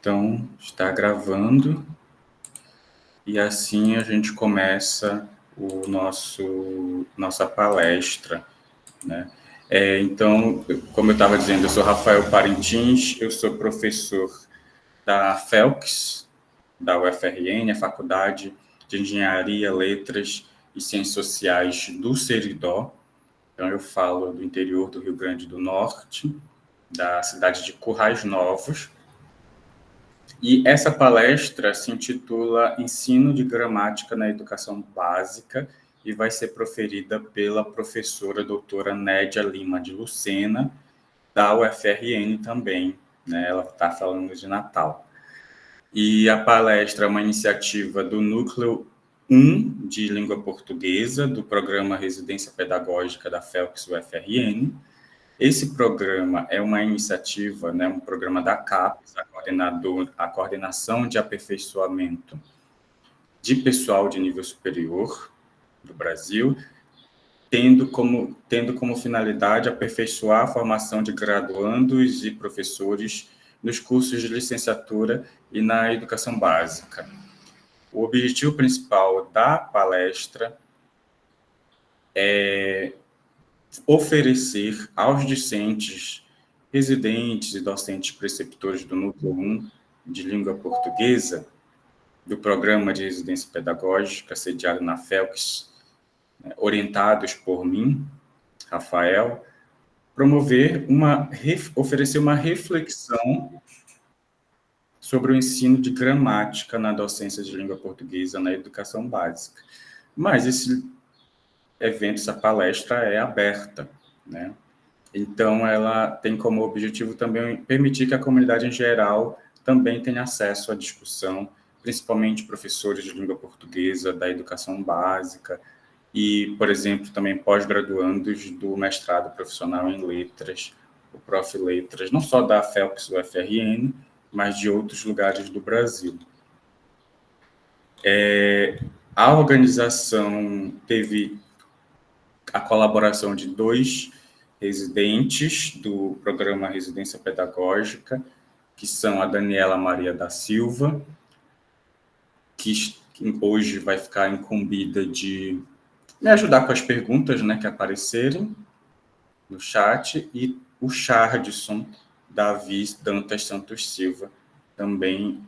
Então, está gravando e assim a gente começa nossa palestra, né? Então, como eu estava dizendo, eu sou Rafael Parintins, eu sou professor da FELCS, da UFRN, a Faculdade de Engenharia, Letras e Ciências Sociais do Seridó. Então, eu falo do interior do Rio Grande do Norte, da cidade de Currais Novos. E essa palestra se intitula Ensino de Gramática na Educação Básica e vai ser proferida pela professora doutora Nédia Lima de Lucena, da UFRN também, né? Ela está falando de Natal. E a palestra é uma iniciativa do Núcleo 1 de Língua Portuguesa, do Programa Residência Pedagógica da FELCS UFRN. Esse programa é uma iniciativa, né, um programa da CAPES, a Coordenação de Aperfeiçoamento de Pessoal de Nível Superior do Brasil, tendo como finalidade aperfeiçoar a formação de graduandos e professores nos cursos de licenciatura e na educação básica. O objetivo principal da palestra é oferecer aos discentes, residentes e docentes preceptores do Núcleo 1 de Língua Portuguesa, do Programa de Residência Pedagógica sediado na FELCS, orientados por mim, Rafael, oferecer uma reflexão sobre o ensino de gramática na docência de língua portuguesa na educação básica. Mas esse evento, essa palestra é aberta, né? Então, ela tem como objetivo também permitir que a comunidade em geral também tenha acesso à discussão, principalmente professores de língua portuguesa da educação básica e, por exemplo, também pós-graduandos do mestrado profissional em letras, o Prof. Letras, não só da FELCS UFRN, mas de outros lugares do Brasil. A organização teve a colaboração de 2 residentes do programa Residência Pedagógica, que são a Daniela Maria da Silva, que hoje vai ficar incumbida de me ajudar com as perguntas, né, que aparecerem no chat, e o Chardson Davi Dantas Santos Silva, também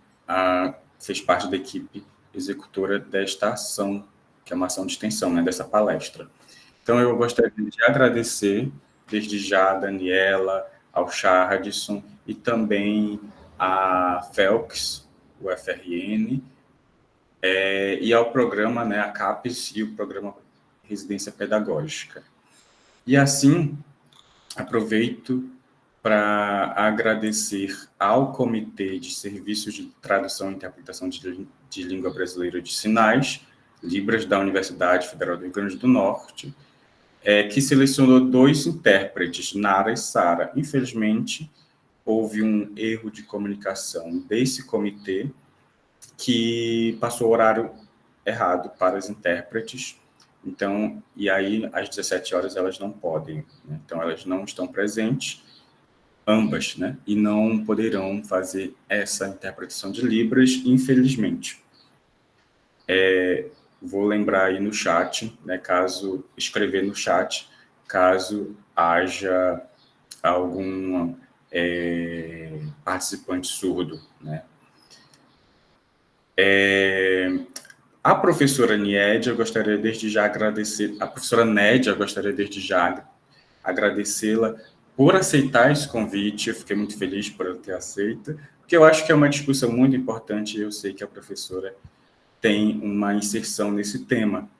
fez parte da equipe executora desta ação, que é uma ação de extensão, né, dessa palestra. Então, eu gostaria de agradecer, desde já, a Daniela, ao Chardson e também a FELCS, o UFRN, e ao programa, né, a CAPES e o programa Residência Pedagógica. E assim, aproveito para agradecer ao Comitê de Serviços de Tradução e Interpretação de Língua Brasileira de Sinais, Libras, da Universidade Federal do Rio Grande do Norte, que selecionou 2 intérpretes, Nara e Sara. Infelizmente, houve um erro de comunicação desse comitê que passou o horário errado para as intérpretes. Então, e aí, às 17 horas, elas não podem, né? Então, elas não estão presentes, ambas, né? E não poderão fazer essa interpretação de Libras, infelizmente. Vou lembrar aí no chat, né, escrever no chat, caso haja algum participante surdo, né? A professora Nédia, eu gostaria desde já agradecê-la por aceitar esse convite. Eu fiquei muito feliz por ela ter aceito, porque eu acho que é uma discussão muito importante e eu sei que a professora tem uma inserção nesse tema.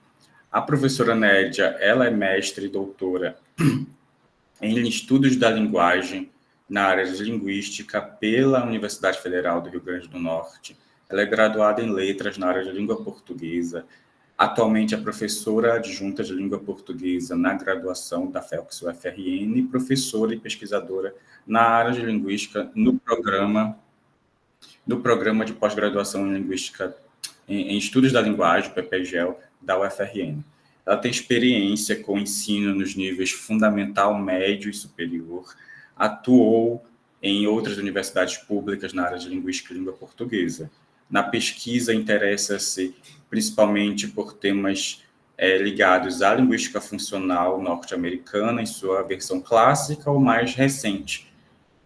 A professora Nédia, ela é mestre e doutora em Estudos da Linguagem na área de Linguística pela Universidade Federal do Rio Grande do Norte. Ela é graduada em Letras na área de Língua Portuguesa. Atualmente é professora adjunta de Língua Portuguesa na graduação da FELCS UFRN, professora e pesquisadora na área de Linguística no programa de pós-graduação em Linguística em Estudos da Linguagem, PPGEL, da UFRN. Ela tem experiência com ensino nos níveis fundamental, médio e superior, atuou em outras universidades públicas na área de linguística e língua portuguesa. Na pesquisa, interessa-se principalmente por temas ligados à linguística funcional norte-americana, em sua versão clássica ou mais recente,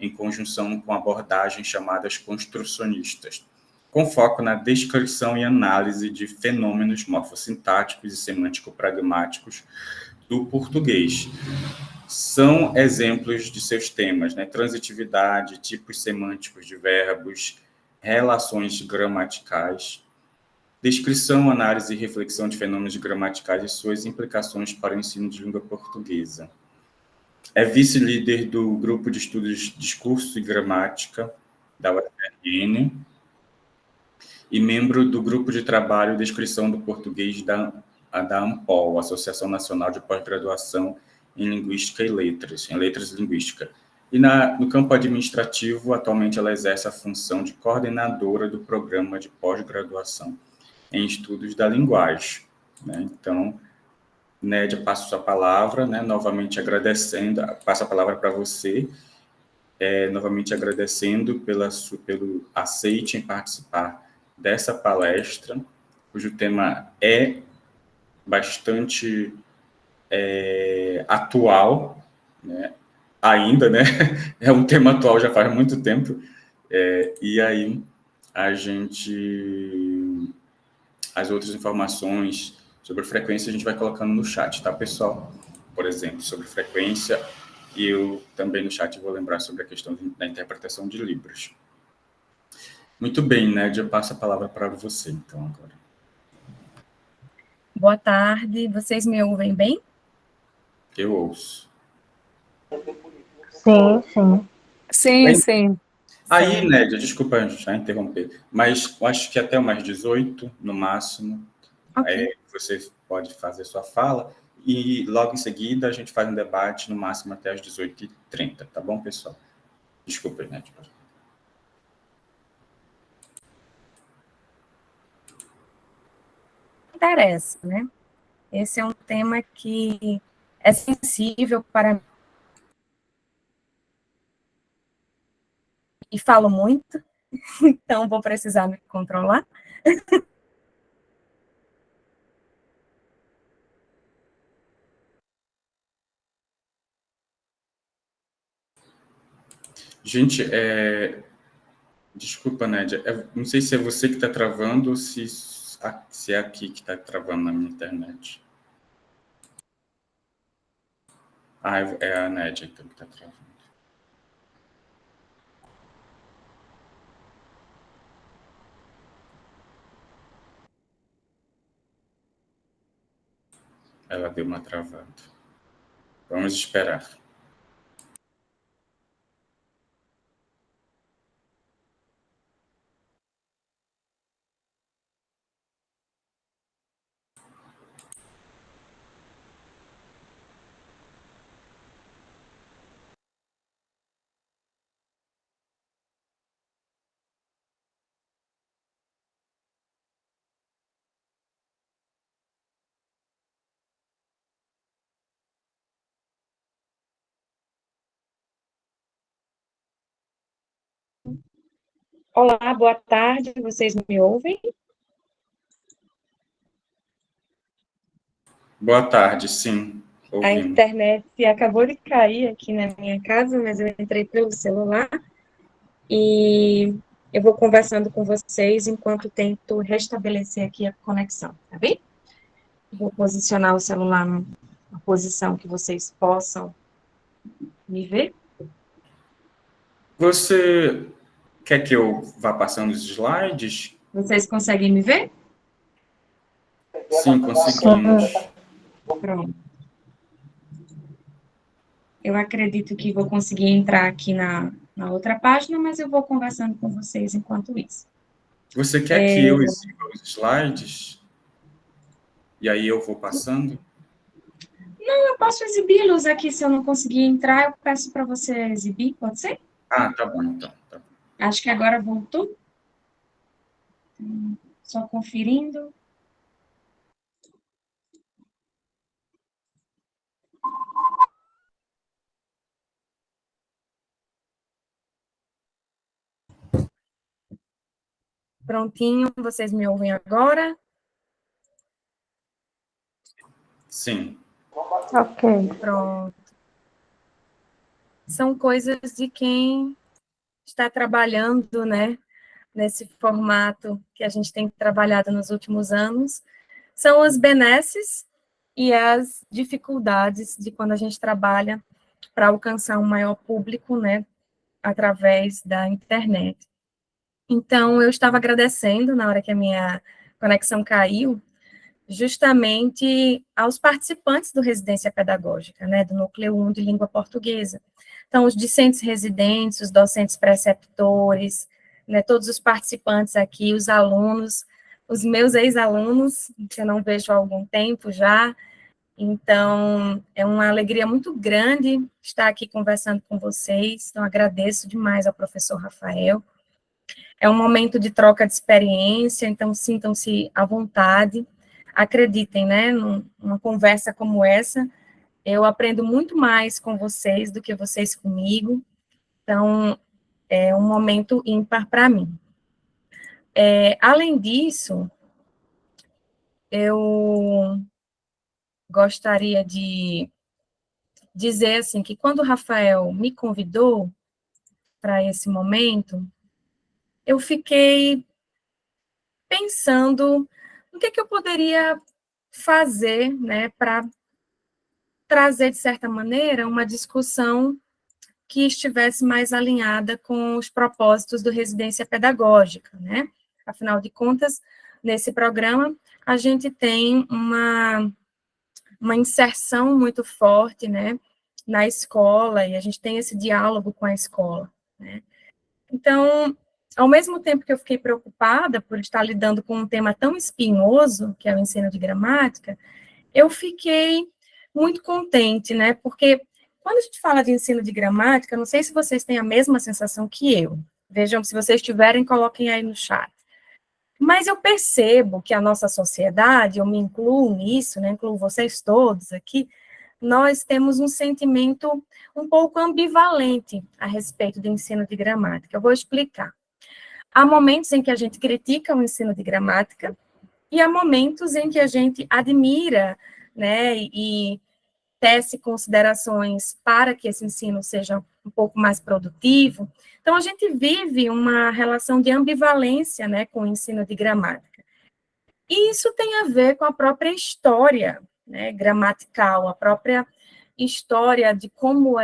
em conjunção com abordagens chamadas construcionistas, com foco na descrição e análise de fenômenos morfossintáticos e semântico-pragmáticos do português. São exemplos de seus temas, né? Transitividade, tipos semânticos de verbos, relações gramaticais, descrição, análise e reflexão de fenômenos gramaticais e suas implicações para o ensino de língua portuguesa. É vice-líder do Grupo de Estudos Discurso e Gramática da UFRN e membro do Grupo de Trabalho e Descrição do Português da ANPOL, Associação Nacional de Pós-Graduação em Linguística e Letras, em Letras e Linguística. E no campo administrativo, atualmente ela exerce a função de coordenadora do Programa de Pós-Graduação em Estudos da Linguagem. Né? Então, Nédia, passo a palavra, né? Novamente agradecendo, passo a palavra para você, novamente agradecendo pelo aceite em participar dessa palestra, cujo tema é bastante atual, né? Ainda, né? É um tema atual já faz muito tempo, e aí as outras informações sobre frequência a gente vai colocando no chat, tá, pessoal? Por exemplo, sobre frequência, e eu também no chat vou lembrar sobre a questão da interpretação de Libras. Muito bem, Nédia, eu passo a palavra para você, então, agora. Boa tarde, vocês me ouvem bem? Eu ouço. Sim, sim. Sim, sim. Aí, Nédia, desculpa já interromper, mas eu acho que até umas 18, no máximo, Okay. Você pode fazer sua fala, e logo em seguida a gente faz um debate, no máximo até as 18h30, tá bom, pessoal? Desculpa, Nédia. Interessa, né? Esse é um tema que é sensível para mim e falo muito, então vou precisar me controlar. Gente, desculpa, Nédia, não sei se é você que está travando ou se é aqui que está travando na minha internet. Ah, é a Nédia então que está travando. Ela deu uma travada. Vamos esperar. Olá, boa tarde, vocês me ouvem? Boa tarde, sim, A ouvimos. internet acabou de cair aqui na minha casa, mas eu entrei pelo celular e eu vou conversando com vocês enquanto tento restabelecer aqui a conexão, tá bem? Vou posicionar o celular numa posição que vocês possam me ver. Você quer que eu vá passando os slides? Vocês conseguem me ver? Sim, conseguimos. Pronto. Eu acredito que vou conseguir entrar aqui na outra página, mas eu vou conversando com vocês enquanto isso. Você quer que eu exiba os slides? E aí eu vou passando? Não, eu posso exibi-los aqui, se eu não conseguir entrar, eu peço para você exibir, pode ser? Ah, tá bom, então. Tá bom. Acho que agora voltou. Só conferindo. Prontinho, vocês me ouvem agora? Sim. Ok. Pronto. São coisas de quem está trabalhando, né, nesse formato que a gente tem trabalhado nos últimos anos. São as benesses e as dificuldades de quando a gente trabalha para alcançar um maior público, né, através da internet. Então, eu estava agradecendo na hora que a minha conexão caiu, justamente aos participantes do Residência Pedagógica, né, do Núcleo 1 de Língua Portuguesa. Então, os discentes residentes, os docentes preceptores, né, todos os participantes aqui, os alunos, os meus ex-alunos, que eu não vejo há algum tempo já. Então, é uma alegria muito grande estar aqui conversando com vocês. Então, agradeço demais ao professor Rafael. É um momento de troca de experiência, então sintam-se à vontade. Acreditem, né, numa conversa como essa, eu aprendo muito mais com vocês do que vocês comigo. Então, é um momento ímpar para mim. Além disso, eu gostaria de dizer assim que quando o Rafael me convidou para esse momento, eu fiquei pensando no que eu poderia fazer, né, para trazer, de certa maneira, uma discussão que estivesse mais alinhada com os propósitos do Residência Pedagógica, né? Afinal de contas, nesse programa, a gente tem uma inserção muito forte, né, na escola, e a gente tem esse diálogo com a escola, né? Então, ao mesmo tempo que eu fiquei preocupada por estar lidando com um tema tão espinhoso, que é o ensino de gramática, eu fiquei muito contente, né, porque quando a gente fala de ensino de gramática, não sei se vocês têm a mesma sensação que eu, vejam, se vocês tiverem, coloquem aí no chat, mas eu percebo que a nossa sociedade, eu me incluo nisso, né, incluo vocês todos aqui, nós temos um sentimento um pouco ambivalente a respeito do ensino de gramática. Eu vou explicar. Há momentos em que a gente critica o ensino de gramática e há momentos em que a gente admira, né, e tece considerações para que esse ensino seja um pouco mais produtivo. Então, a gente vive uma relação de ambivalência, né, com o ensino de gramática. E isso tem a ver com a própria história, né, gramatical, a própria história de como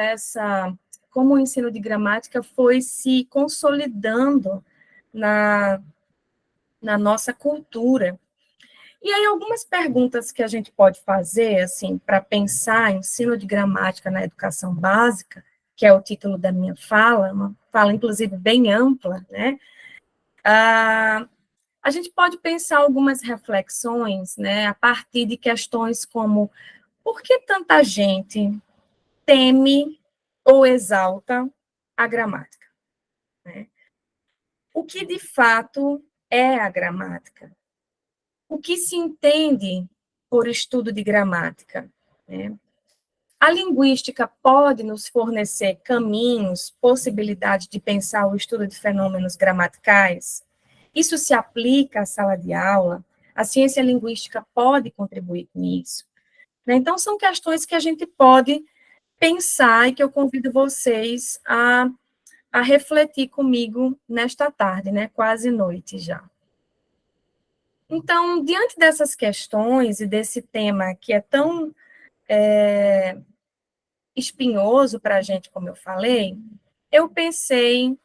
o ensino de gramática foi se consolidando na nossa cultura. E aí, algumas perguntas que a gente pode fazer, assim, para pensar ensino de gramática na educação básica, que é o título da minha fala, uma fala, inclusive, bem ampla, né? A gente pode pensar algumas reflexões, né, a partir de questões como por que tanta gente teme ou exalta a gramática, né? O que, de fato, é a gramática? O que se entende por estudo de gramática, né? A linguística pode nos fornecer caminhos, possibilidades de pensar o estudo de fenômenos gramaticais? Isso se aplica à sala de aula? A ciência linguística pode contribuir com isso? Né? Então, são questões que a gente pode pensar e que eu convido vocês a refletir comigo nesta tarde, né? Quase noite já. Então, diante dessas questões e desse tema que é tão espinhoso para a gente, como eu falei, eu pensei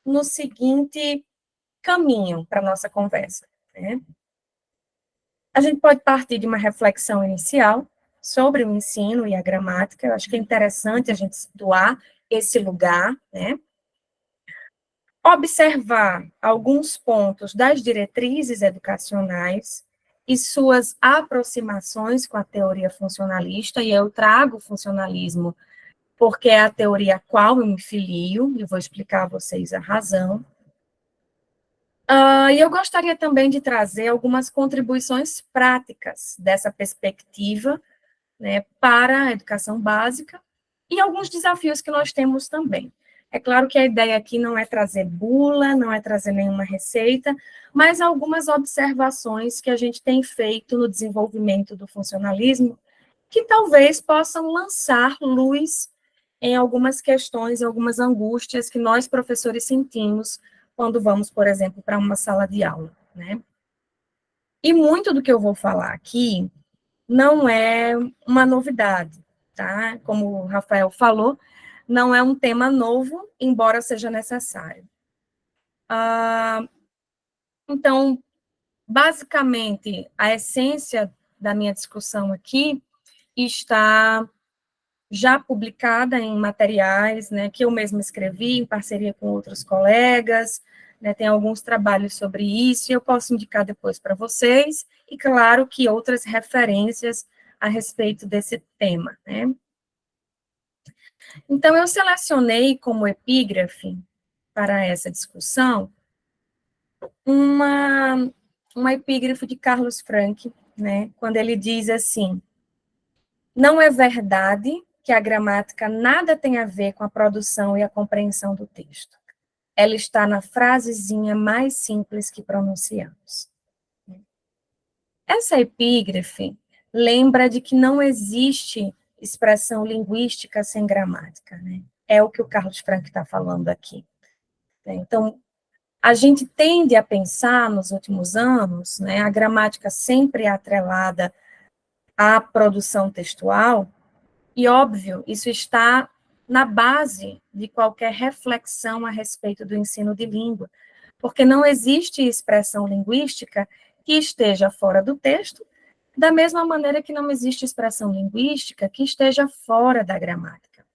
no seguinte caminho para a nossa conversa, né? A gente pode partir de uma reflexão inicial sobre o ensino e a gramática, eu acho que é interessante a gente situar esse lugar, né? Observar alguns pontos das diretrizes educacionais e suas aproximações com a teoria funcionalista, e eu trago o funcionalismo porque é a teoria a qual eu me filio, e vou explicar a vocês a razão. E eu gostaria também de trazer algumas contribuições práticas dessa perspectiva, né, para a educação básica, e alguns desafios que nós temos também. É claro que a ideia aqui não é trazer bula, não é trazer nenhuma receita, mas algumas observações que a gente tem feito no desenvolvimento do funcionalismo, que talvez possam lançar luz em algumas questões, em algumas angústias que nós, professores, sentimos quando vamos, por exemplo, para uma sala de aula, né? E muito do que eu vou falar aqui não é uma novidade, tá? Como o Rafael falou, não é um tema novo, embora seja necessário. Então, basicamente, a essência da minha discussão aqui está já publicada em materiais, né, que eu mesma escrevi em parceria com outros colegas, né, tem alguns trabalhos sobre isso, e eu posso indicar depois para vocês, e claro que outras referências a respeito desse tema, né. Então, eu selecionei como epígrafe para essa discussão uma epígrafe de Carlos Frank, né, quando ele diz assim: não é verdade que a gramática nada tem a ver com a produção e a compreensão do texto. Ela está na frasezinha mais simples que pronunciamos. Essa epígrafe lembra de que não existe expressão linguística sem gramática, né? É o que o Carlos Frank está falando aqui. Então, a gente tende a pensar, nos últimos anos, né, a gramática sempre atrelada à produção textual, e, óbvio, isso está na base de qualquer reflexão a respeito do ensino de língua, porque não existe expressão linguística que esteja fora do texto, da mesma maneira que não existe expressão linguística que esteja fora da gramática.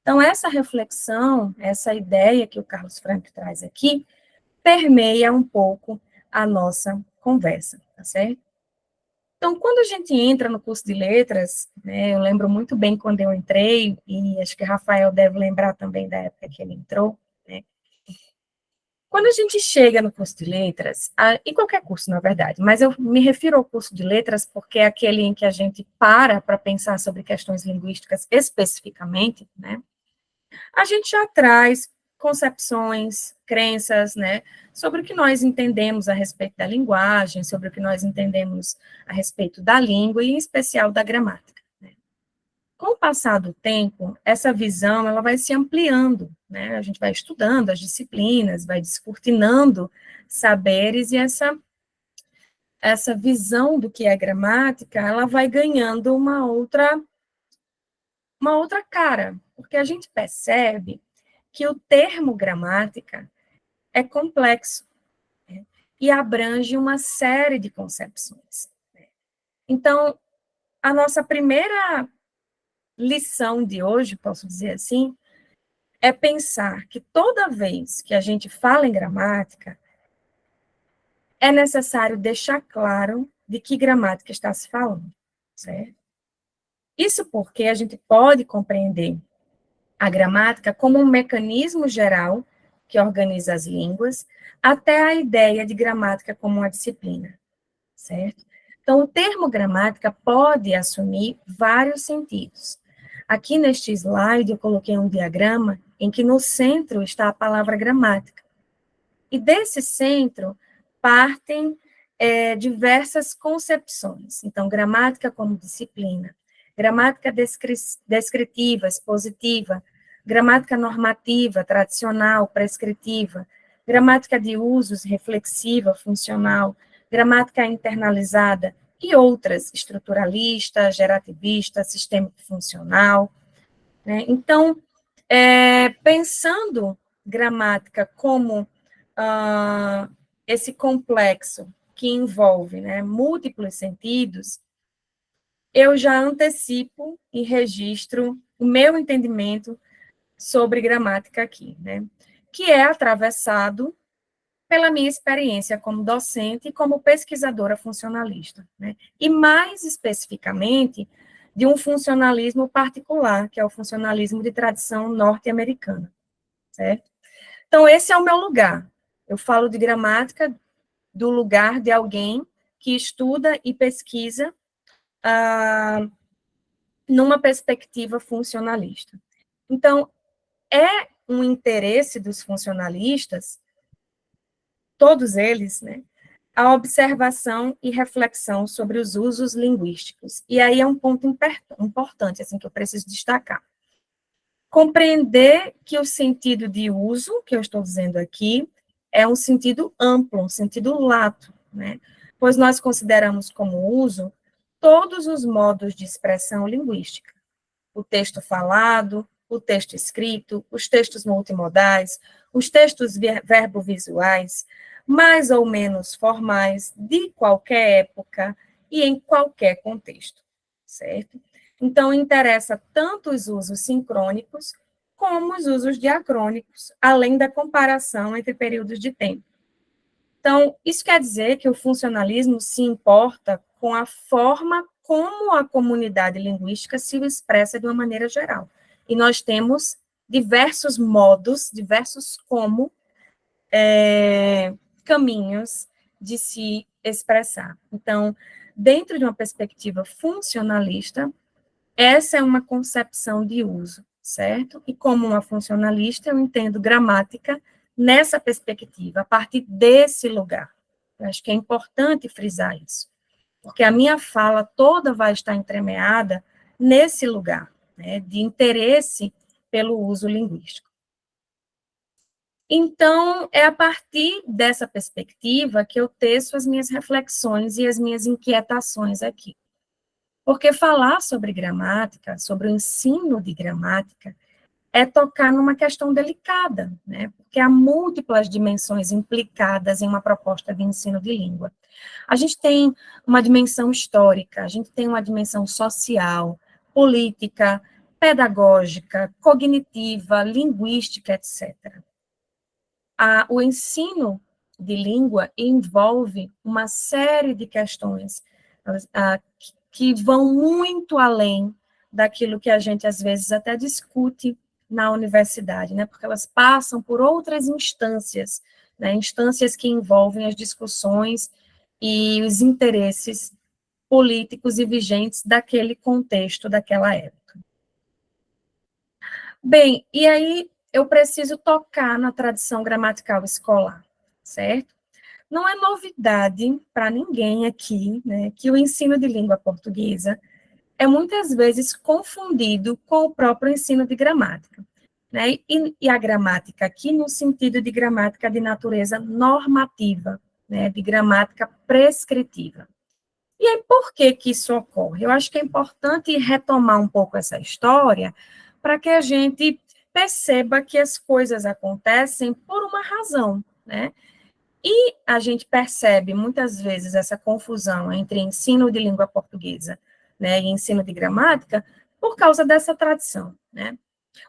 Então, essa reflexão, essa ideia que o Carlos Frank traz aqui, permeia um pouco a nossa conversa, tá certo? Então, quando a gente entra no curso de letras, né, eu lembro muito bem quando eu entrei, e acho que Rafael deve lembrar também da época que ele entrou, né? Quando a gente chega no curso de letras, e qualquer curso, na verdade, mas eu me refiro ao curso de letras porque é aquele em que a gente para pensar sobre questões linguísticas especificamente, né? A gente já traz concepções, crenças, né, sobre o que nós entendemos a respeito da linguagem, sobre o que nós entendemos a respeito da língua e, em especial, da gramática. Né. Com o passar do tempo, essa visão ela vai se ampliando, né, a gente vai estudando as disciplinas, vai descortinando saberes e essa visão do que é gramática, ela vai ganhando uma outra cara, porque a gente percebe que o termo gramática é complexo, né, e abrange uma série de concepções. Né. Então, a nossa primeira lição de hoje, posso dizer assim, é pensar que toda vez que a gente fala em gramática, é necessário deixar claro de que gramática está se falando, certo? Isso porque a gente pode compreender a gramática como um mecanismo geral que organiza as línguas, até a ideia de gramática como uma disciplina, certo? Então, o termo gramática pode assumir vários sentidos. Aqui neste slide, eu coloquei um diagrama em que no centro está a palavra gramática. E desse centro partem diversas concepções. Então, gramática como disciplina, gramática descritiva, expositiva, gramática normativa, tradicional, prescritiva, gramática de usos, reflexiva, funcional, gramática internalizada e outras, estruturalista, gerativista, sistêmico funcional. Né? Então, pensando gramática como esse complexo que envolve, né, múltiplos sentidos, eu já antecipo e registro o meu entendimento sobre gramática aqui, né, que é atravessado pela minha experiência como docente e como pesquisadora funcionalista, né, e mais especificamente de um funcionalismo particular, que é o funcionalismo de tradição norte-americana, certo? Então, esse é o meu lugar. Eu falo de gramática do lugar de alguém que estuda e pesquisa numa perspectiva funcionalista. Então, é um interesse dos funcionalistas, todos eles, né, a observação e reflexão sobre os usos linguísticos. E aí é um ponto importante, assim, que eu preciso destacar. Compreender que o sentido de uso, que eu estou dizendo aqui, é um sentido amplo, um sentido lato, né? Pois nós consideramos como uso todos os modos de expressão linguística. O texto falado, o texto escrito, os textos multimodais, os textos verbovisuais, mais ou menos formais, de qualquer época e em qualquer contexto, certo? Então, interessa tanto os usos sincrônicos como os usos diacrônicos, além da comparação entre períodos de tempo. Então, isso quer dizer que o funcionalismo se importa com a forma como a comunidade linguística se expressa de uma maneira geral. E nós temos diversos modos, diversos caminhos de se expressar. Então, dentro de uma perspectiva funcionalista, essa é uma concepção de uso, certo? E como uma funcionalista, eu entendo gramática nessa perspectiva, a partir desse lugar. Eu acho que é importante frisar isso, porque a minha fala toda vai estar entremeada nesse lugar, né, de interesse pelo uso linguístico. Então, é a partir dessa perspectiva que eu teço as minhas reflexões e as minhas inquietações aqui. Porque falar sobre gramática, sobre o ensino de gramática, é tocar numa questão delicada, né? Porque há múltiplas dimensões implicadas em uma proposta de ensino de língua. A gente tem uma dimensão histórica, a gente tem uma dimensão social, política, pedagógica, cognitiva, linguística, etc. O ensino de língua envolve uma série de questões que vão muito além daquilo que a gente, às vezes, até discute na universidade, né? Porque elas passam por outras instâncias, né? Instâncias que envolvem as discussões e os interesses políticos e vigentes daquele contexto, daquela época. Bem, e aí eu preciso tocar na tradição gramatical escolar, certo? Não é novidade para ninguém aqui, né, que o ensino de língua portuguesa é muitas vezes confundido com o próprio ensino de gramática, né? E a gramática aqui no sentido de gramática de natureza normativa, né, de gramática prescritiva. E aí, por que que isso ocorre? Eu acho que é importante retomar um pouco essa história para que a gente perceba que as coisas acontecem por uma razão, né? E a gente percebe muitas vezes essa confusão entre ensino de língua portuguesa, né, e ensino de gramática por causa dessa tradição, né?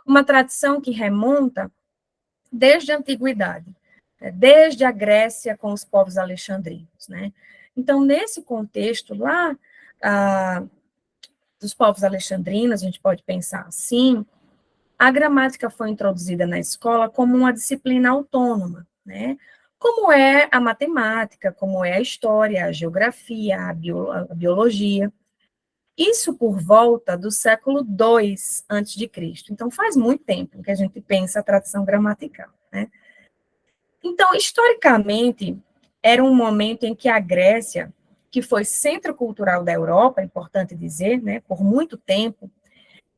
Uma tradição que remonta desde a antiguidade, né, desde a Grécia com os povos alexandrinos, né? Então, nesse contexto lá, dos povos alexandrinos, a gente pode pensar assim, a gramática foi introduzida na escola como uma disciplina autônoma, né? Como é a matemática, como é a história, a geografia, a biologia. Isso por volta do século II a.C. Então, faz muito tempo que a gente pensa a tradição gramatical, né? Então, historicamente, era um momento em que a Grécia, que foi centro cultural da Europa, é importante dizer, né, por muito tempo,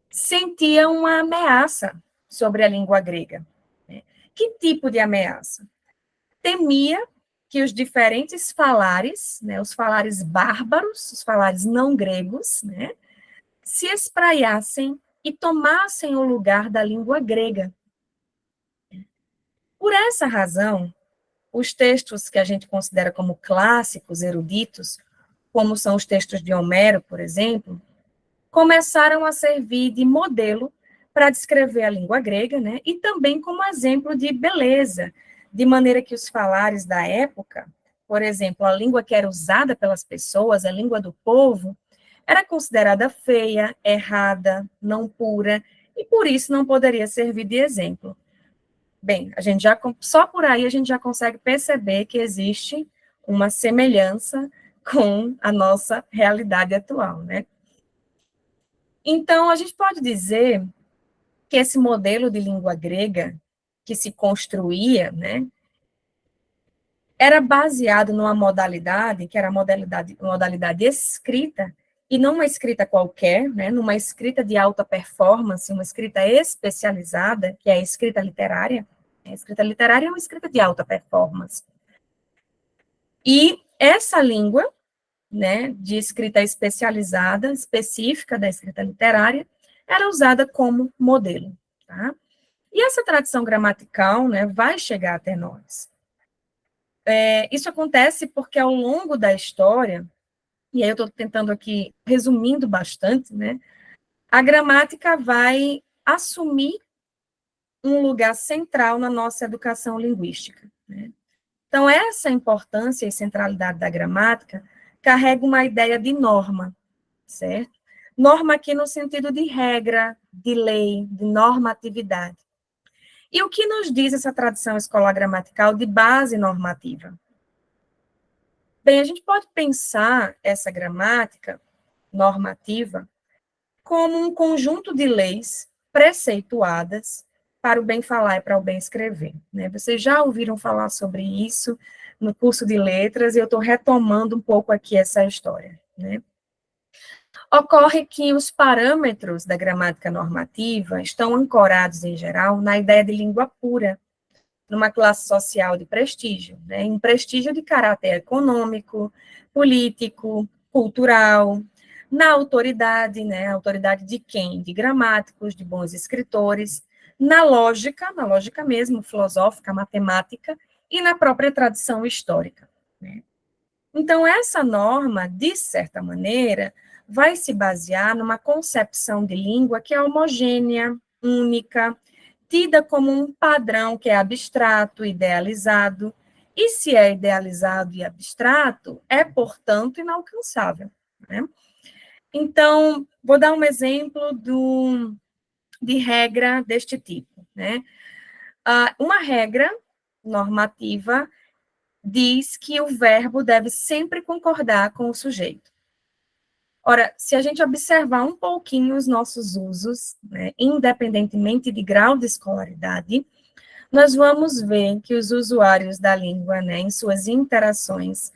sentia uma ameaça sobre a língua grega, né? Que tipo de ameaça? Temia que os diferentes falares, né, os falares bárbaros, os falares não gregos, né, se espraiassem e tomassem o lugar da língua grega. Por essa razão, os textos que a gente considera como clássicos, eruditos, como são os textos de Homero, por exemplo, começaram a servir de modelo para descrever a língua grega, né, e também como exemplo de beleza, de maneira que os falares da época, por exemplo, a língua que era usada pelas pessoas, a língua do povo, era considerada feia, errada, não pura, e por isso não poderia servir de exemplo. Bem, a gente já, só por aí a gente já consegue perceber que existe uma semelhança com a nossa realidade atual, né? Então, a gente pode dizer que esse modelo de língua grega, que se construía, né, era baseado numa modalidade, que era a modalidade escrita, e não uma escrita qualquer, né, numa escrita de alta performance, uma escrita especializada, que é a escrita literária. A escrita literária é uma escrita de alta performance. E essa língua, né, de escrita especializada, específica da escrita literária, era usada como modelo, tá? E essa tradição gramatical, né, vai chegar até nós. Isso acontece porque ao longo da história, e aí eu estou tentando aqui, resumindo bastante, né, a gramática vai assumir um lugar central na nossa educação linguística, né? Então, essa importância e centralidade da gramática carrega uma ideia de norma, certo? Norma aqui no sentido de regra, de lei, de normatividade. E o que nos diz essa tradição escolar gramatical de base normativa? Bem, a gente pode pensar essa gramática normativa como um conjunto de leis preceituadas para o bem falar e para o bem escrever, né? Vocês já ouviram falar sobre isso no curso de letras, e eu estou retomando um pouco aqui essa história, né? Ocorre que os parâmetros da gramática normativa estão ancorados, em geral, na ideia de língua pura, numa classe social de prestígio, né? Um prestígio de caráter econômico, político, cultural, na autoridade, né? A autoridade de quem? De gramáticos, de bons escritores, na lógica mesmo, filosófica, matemática, e na própria tradição histórica, né? Então, essa norma, de certa maneira, vai se basear numa concepção de língua que é homogênea, única, tida como um padrão que é abstrato, idealizado, e se é idealizado e abstrato, é, portanto, inalcançável, né? Então, vou dar um exemplo de regra deste tipo, né? Uma regra normativa diz que o verbo deve sempre concordar com o sujeito. Ora, se a gente observar um pouquinho os nossos usos, né, independentemente de grau de escolaridade, nós vamos ver que os usuários da língua, né, em suas interações,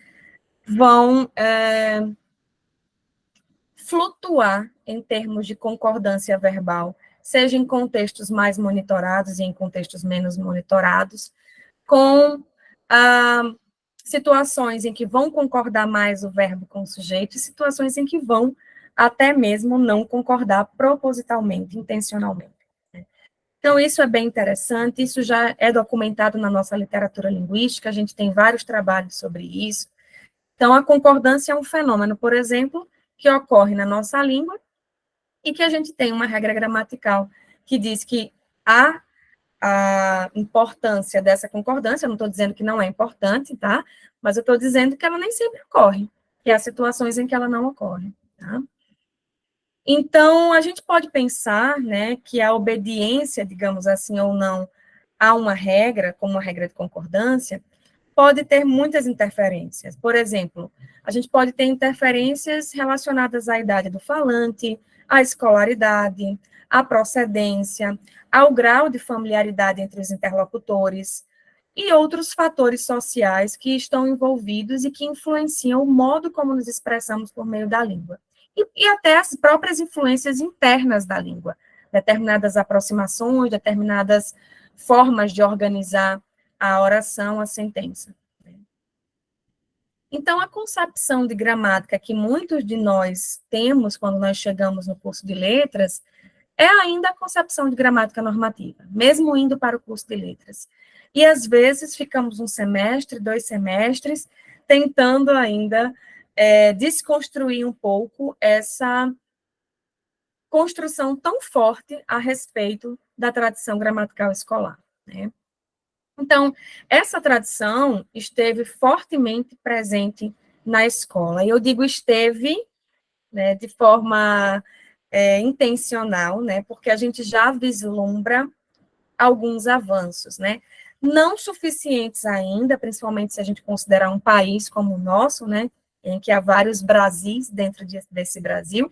vão flutuar em termos de concordância verbal, seja em contextos mais monitorados e em contextos menos monitorados, com situações em que vão concordar mais o verbo com o sujeito e situações em que vão até mesmo não concordar propositalmente, intencionalmente. Então, isso é bem interessante, isso já é documentado na nossa literatura linguística, a gente tem vários trabalhos sobre isso. Então, a concordância é um fenômeno, por exemplo, que ocorre na nossa língua e que a gente tem uma regra gramatical que diz que a importância dessa concordância, eu não estou dizendo que não é importante, tá? Mas eu estou dizendo que ela nem sempre ocorre, que há situações em que ela não ocorre, tá? Então, a gente pode pensar, né, que a obediência, digamos assim, ou não, a uma regra, como uma regra de concordância, pode ter muitas interferências. Por exemplo, a gente pode ter interferências relacionadas à idade do falante, à escolaridade, à procedência, ao grau de familiaridade entre os interlocutores e outros fatores sociais que estão envolvidos e que influenciam o modo como nos expressamos por meio da língua. E até as próprias influências internas da língua, determinadas aproximações, determinadas formas de organizar a oração, a sentença. Então, a concepção de gramática que muitos de nós temos quando nós chegamos no curso de letras é ainda a concepção de gramática normativa, mesmo indo para o curso de letras. E, às vezes, ficamos um semestre, 2 semestres, tentando ainda desconstruir um pouco essa construção tão forte a respeito da tradição gramatical escolar, né? Então, essa tradição esteve fortemente presente na escola. E eu digo esteve, né, de forma intencional, né, porque a gente já vislumbra alguns avanços, né, não suficientes ainda, principalmente se a gente considerar um país como o nosso, né, em que há vários Brasis dentro desse Brasil,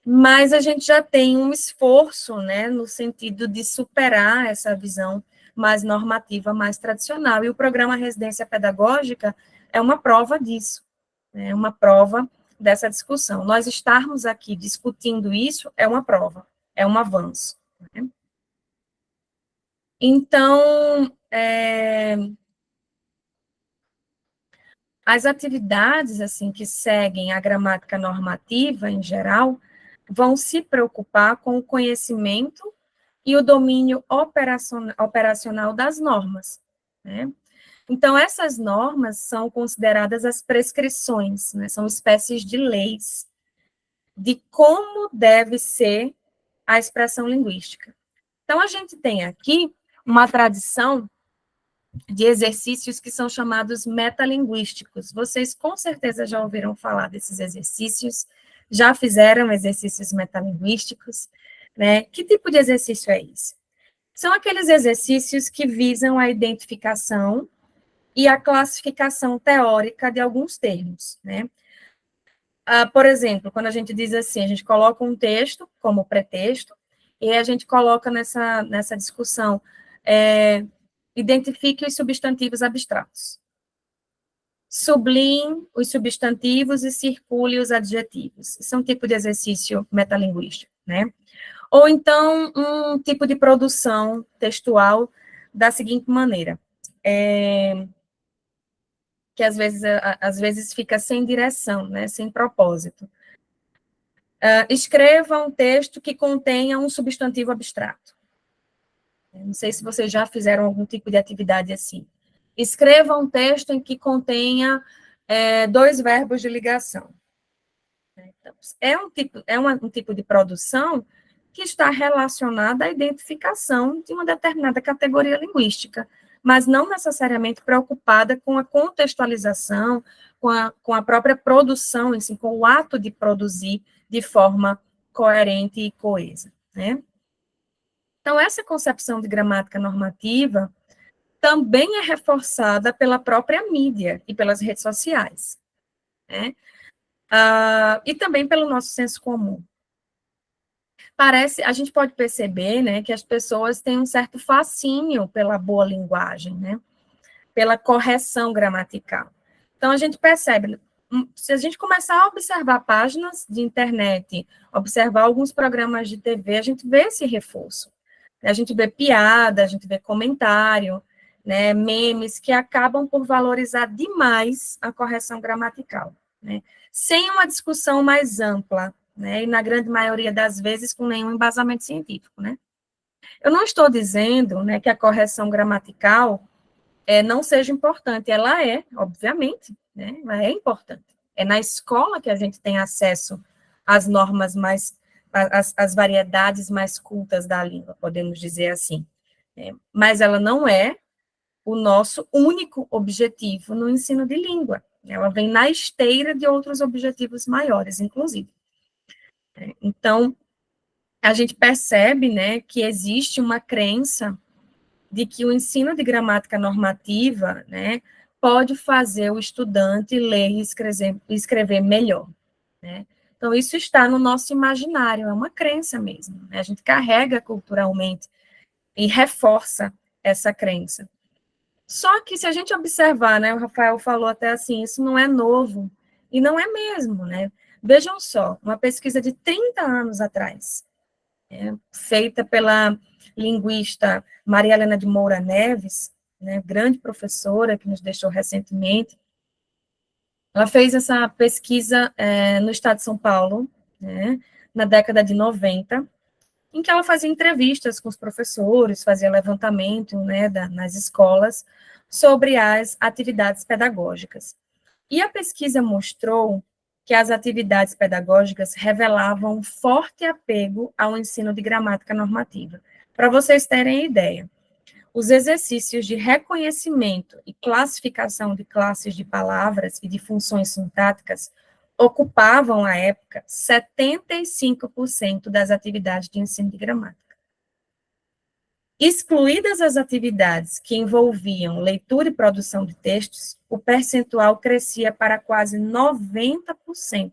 mas a gente já tem um esforço, né, no sentido de superar essa visão mais normativa, mais tradicional. E o programa Residência Pedagógica é uma prova disso, é uma prova dessa discussão. Nós estarmos aqui discutindo isso é uma prova, é um avanço. Né? Então, as atividades assim que seguem a gramática normativa, em geral, vão se preocupar com o conhecimento e o domínio operacional das normas. Né? Então, essas normas são consideradas as prescrições, né? São espécies de leis de como deve ser a expressão linguística. Então, a gente tem aqui uma tradição de exercícios que são chamados metalinguísticos. Vocês com certeza já ouviram falar desses exercícios, já fizeram exercícios metalinguísticos, né? Que tipo de exercício é esse? São aqueles exercícios que visam a identificação e a classificação teórica de alguns termos, né? Por exemplo, quando a gente diz assim, a gente coloca um texto como pretexto, e a gente coloca nessa discussão, identifique os substantivos abstratos. Sublinhe os substantivos e circule os adjetivos. Isso é um tipo de exercício metalinguístico, né? Ou então, um tipo de produção textual da seguinte maneira, que às vezes fica sem direção, né, sem propósito. Escreva um texto que contenha um substantivo abstrato. Não sei se vocês já fizeram algum tipo de atividade assim. Escreva um texto em que contenha dois verbos de ligação. Então, um tipo de produção que está relacionada à identificação de uma determinada categoria linguística, mas não necessariamente preocupada com a contextualização, com a própria produção, assim, com o ato de produzir de forma coerente e coesa, né? Então, essa concepção de gramática normativa também é reforçada pela própria mídia e pelas redes sociais, né? E também pelo nosso senso comum. A gente pode perceber, né, que as pessoas têm um certo fascínio pela boa linguagem, né, pela correção gramatical. Então, a gente percebe, se a gente começar a observar páginas de internet, observar alguns programas de TV, a gente vê esse reforço. A gente vê piada, a gente vê comentário, né, memes que acabam por valorizar demais a correção gramatical, né, sem uma discussão mais ampla, né, e na grande maioria das vezes com nenhum embasamento científico, né. Eu não estou dizendo, né, que a correção gramatical não seja importante, ela é, obviamente, né, ela é importante. É na escola que a gente tem acesso às normas as variedades mais cultas da língua, podemos dizer assim. Mas ela não é o nosso único objetivo no ensino de língua. Ela vem na esteira de outros objetivos maiores, inclusive. Então, a gente percebe, né, que existe uma crença de que o ensino de gramática normativa, né, pode fazer o estudante ler e escrever melhor, né? Então, isso está no nosso imaginário, é uma crença mesmo, né? A gente carrega culturalmente e reforça essa crença. Só que se a gente observar, né, o Rafael falou até assim, isso não é novo, e não é mesmo, né? Vejam só, uma pesquisa de 30 anos atrás, feita pela linguista Maria Helena de Moura Neves, né, grande professora que nos deixou recentemente, ela fez essa pesquisa no estado de São Paulo, né, na década de 90, em que ela fazia entrevistas com os professores, fazia levantamento, né, nas escolas, sobre as atividades pedagógicas. E a pesquisa mostrou que as atividades pedagógicas revelavam um forte apego ao ensino de gramática normativa. Para vocês terem ideia, os exercícios de reconhecimento e classificação de classes de palavras e de funções sintáticas ocupavam, à época, 75% das atividades de ensino de gramática. Excluídas as atividades que envolviam leitura e produção de textos, o percentual crescia para quase 90%,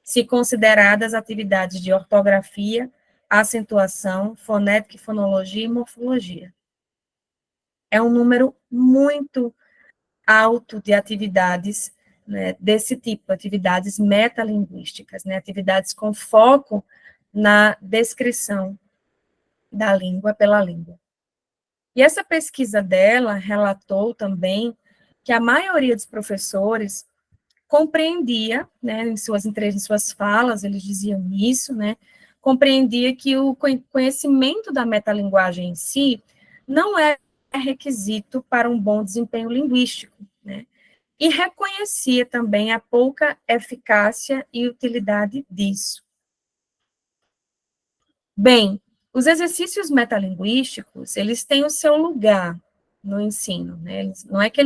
se consideradas atividades de ortografia, acentuação, fonética e fonologia e morfologia. é um número muito alto de atividades, né, desse tipo, atividades metalinguísticas, né, atividades com foco na descrição da língua pela língua. E essa pesquisa dela relatou também que a maioria dos professores compreendia, né, em suas falas, eles diziam isso, né, compreendia que o conhecimento da metalinguagem em si não é requisito para um bom desempenho linguístico, né, e reconhecia também a pouca eficácia e utilidade disso. Bem, os exercícios metalinguísticos, eles têm o seu lugar no ensino, né? Não é que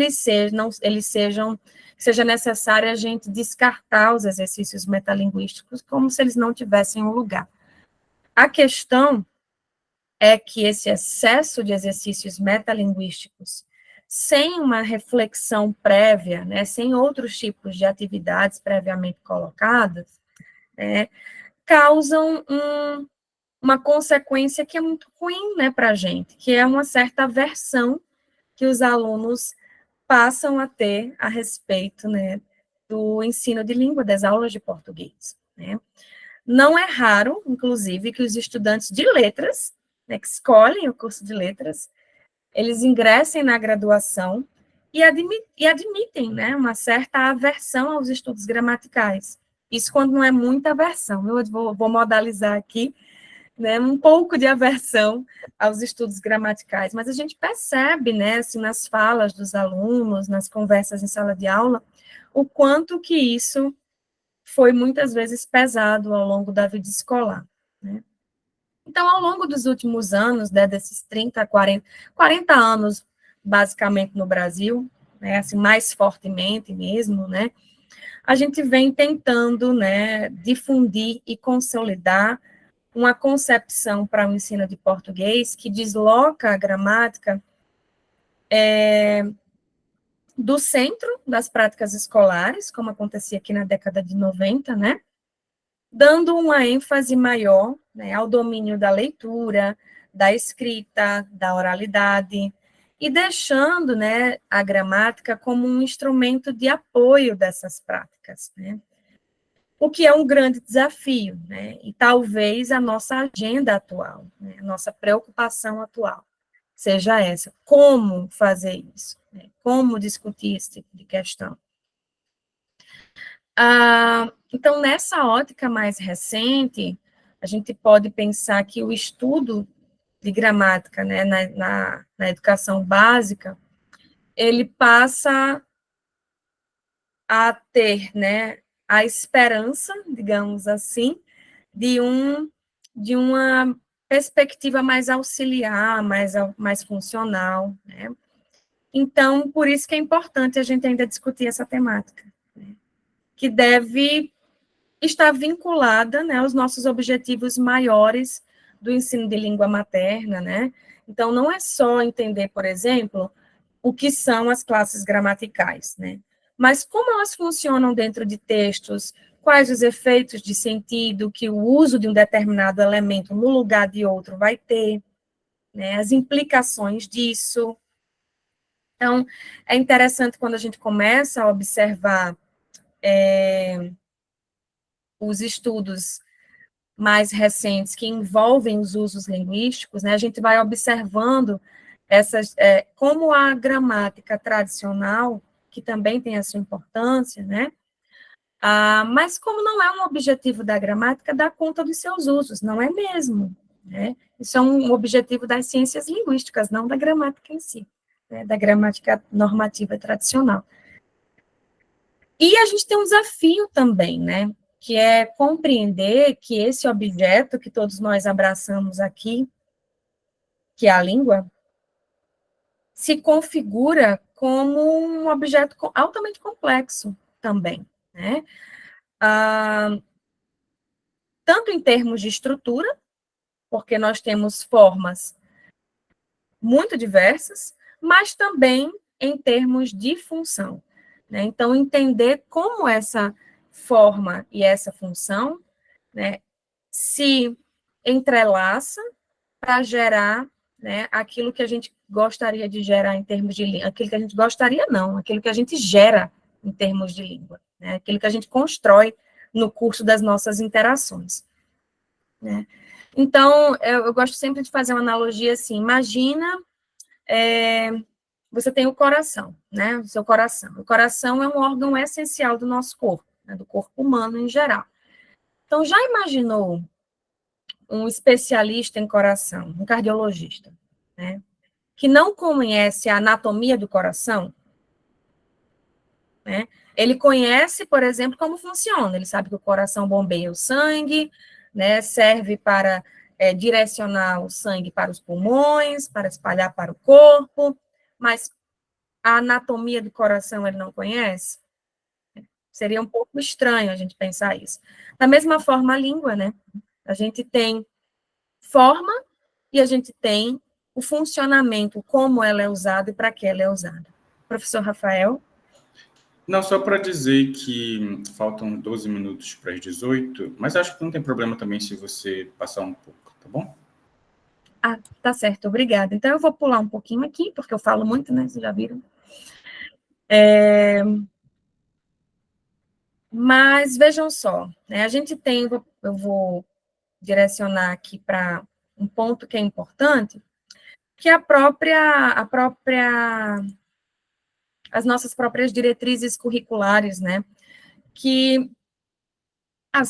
seja necessário a gente descartar os exercícios metalinguísticos como se eles não tivessem um lugar. A questão é que esse excesso de exercícios metalinguísticos, sem uma reflexão prévia, né, sem outros tipos de atividades previamente colocadas, né, causam uma consequência que é muito ruim, né, para a gente, que é uma certa aversão que os alunos passam a ter a respeito, né, do ensino de língua, das aulas de português, né. Não é raro, inclusive, que os estudantes de letras, né, que escolhem o curso de letras, eles ingressem na graduação e admitem, né, uma certa aversão aos estudos gramaticais. Isso quando não é muita aversão. Eu vou modalizar aqui, né, um pouco de aversão aos estudos gramaticais, mas a gente percebe, né, assim, nas falas dos alunos, nas conversas em sala de aula, o quanto que isso foi muitas vezes pesado ao longo da vida escolar, né. Então, ao longo dos últimos anos, né, desses 30, 40 anos, basicamente, no Brasil, né, assim, mais fortemente mesmo, né, a gente vem tentando, né, difundir e consolidar uma concepção para o ensino de português que desloca a gramática do centro das práticas escolares, como acontecia aqui na década de 90, né, dando uma ênfase maior, né, ao domínio da leitura, da escrita, da oralidade, e deixando, né, a gramática como um instrumento de apoio dessas práticas, né, o que é um grande desafio, né, e talvez a nossa agenda atual, né, a nossa preocupação atual seja essa, como fazer isso, né, como discutir esse tipo de questão. Então, nessa ótica mais recente, a gente pode pensar que o estudo de gramática, né, na educação básica, ele passa a ter, né, a esperança, digamos assim, de uma perspectiva mais auxiliar, mais funcional, né? Então, por isso que é importante a gente ainda discutir essa temática, né, que deve estar vinculada, né, aos nossos objetivos maiores do ensino de língua materna, né? Então, não é só entender, por exemplo, o que são as classes gramaticais, né? Mas como elas funcionam dentro de textos, quais os efeitos de sentido que o uso de um determinado elemento no lugar de outro vai ter, né? As implicações disso. Então, é interessante quando a gente começa a observar os estudos mais recentes que envolvem os usos linguísticos, né, a gente vai observando como a gramática tradicional, que também tem a sua importância, né, mas como não é um objetivo da gramática dar conta dos seus usos, não é mesmo, né, isso é um objetivo das ciências linguísticas, não da gramática em si, né, da gramática normativa tradicional. E a gente tem um desafio também, né, que é compreender que esse objeto que todos nós abraçamos aqui, que é a língua, se configura como um objeto altamente complexo também, né? Tanto em termos de estrutura, porque nós temos formas muito diversas, mas também em termos de função, né? Então, entender como essa forma e essa função, né, se entrelaça para gerar né, aquilo que a gente gostaria de gerar em termos de língua, aquilo que a gente gostaria não, aquilo que a gente gera em termos de língua, né, aquilo que a gente constrói no curso das nossas interações, né. Então, eu gosto sempre de fazer uma analogia assim, imagina, você tem o coração, né, o seu coração. O coração é um órgão essencial do nosso corpo, né, do corpo humano em geral. Então, já imaginou um especialista em coração, um cardiologista, né, que não conhece a anatomia do coração, né? Ele conhece, por exemplo, como funciona. Ele sabe que o coração bombeia o sangue, né? Serve para direcionar o sangue para os pulmões, para espalhar para o corpo, mas a anatomia do coração ele não conhece. Seria um pouco estranho a gente pensar isso. Da mesma forma, a língua, né? A gente tem forma e a gente tem o funcionamento, como ela é usada e para que ela é usada. Professor Rafael? Não, só para dizer que faltam 12 minutos para as 18, mas acho que não tem problema também se você passar um pouco, tá bom? Ah, tá certo, obrigada. Então, eu vou pular um pouquinho aqui, porque eu falo muito, né? Vocês já viram. Mas vejam só, né? A gente tem, eu vou direcionar aqui para um ponto que é importante, que é as nossas próprias diretrizes curriculares, né? Que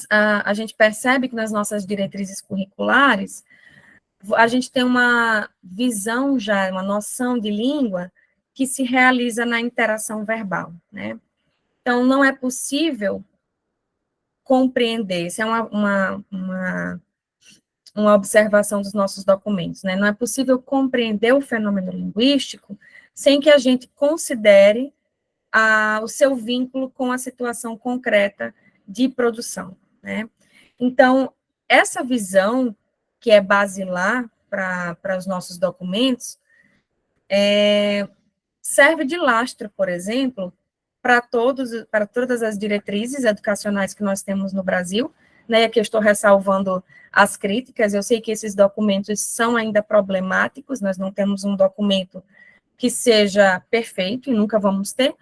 a gente percebe que nas nossas diretrizes curriculares, a gente tem uma visão já, uma noção de língua que se realiza na interação verbal, né? Então, não é possível compreender, isso é uma observação dos nossos documentos, né? Não é possível compreender o fenômeno linguístico sem que a gente considere o seu vínculo com a situação concreta de produção, né? Então, essa visão, que é basilar para os nossos documentos, serve de lastro, por exemplo, para todas as diretrizes educacionais que nós temos no Brasil, né? Aqui eu estou ressalvando as críticas, eu sei que esses documentos são ainda problemáticos, nós não temos um documento que seja perfeito, e nunca vamos ter,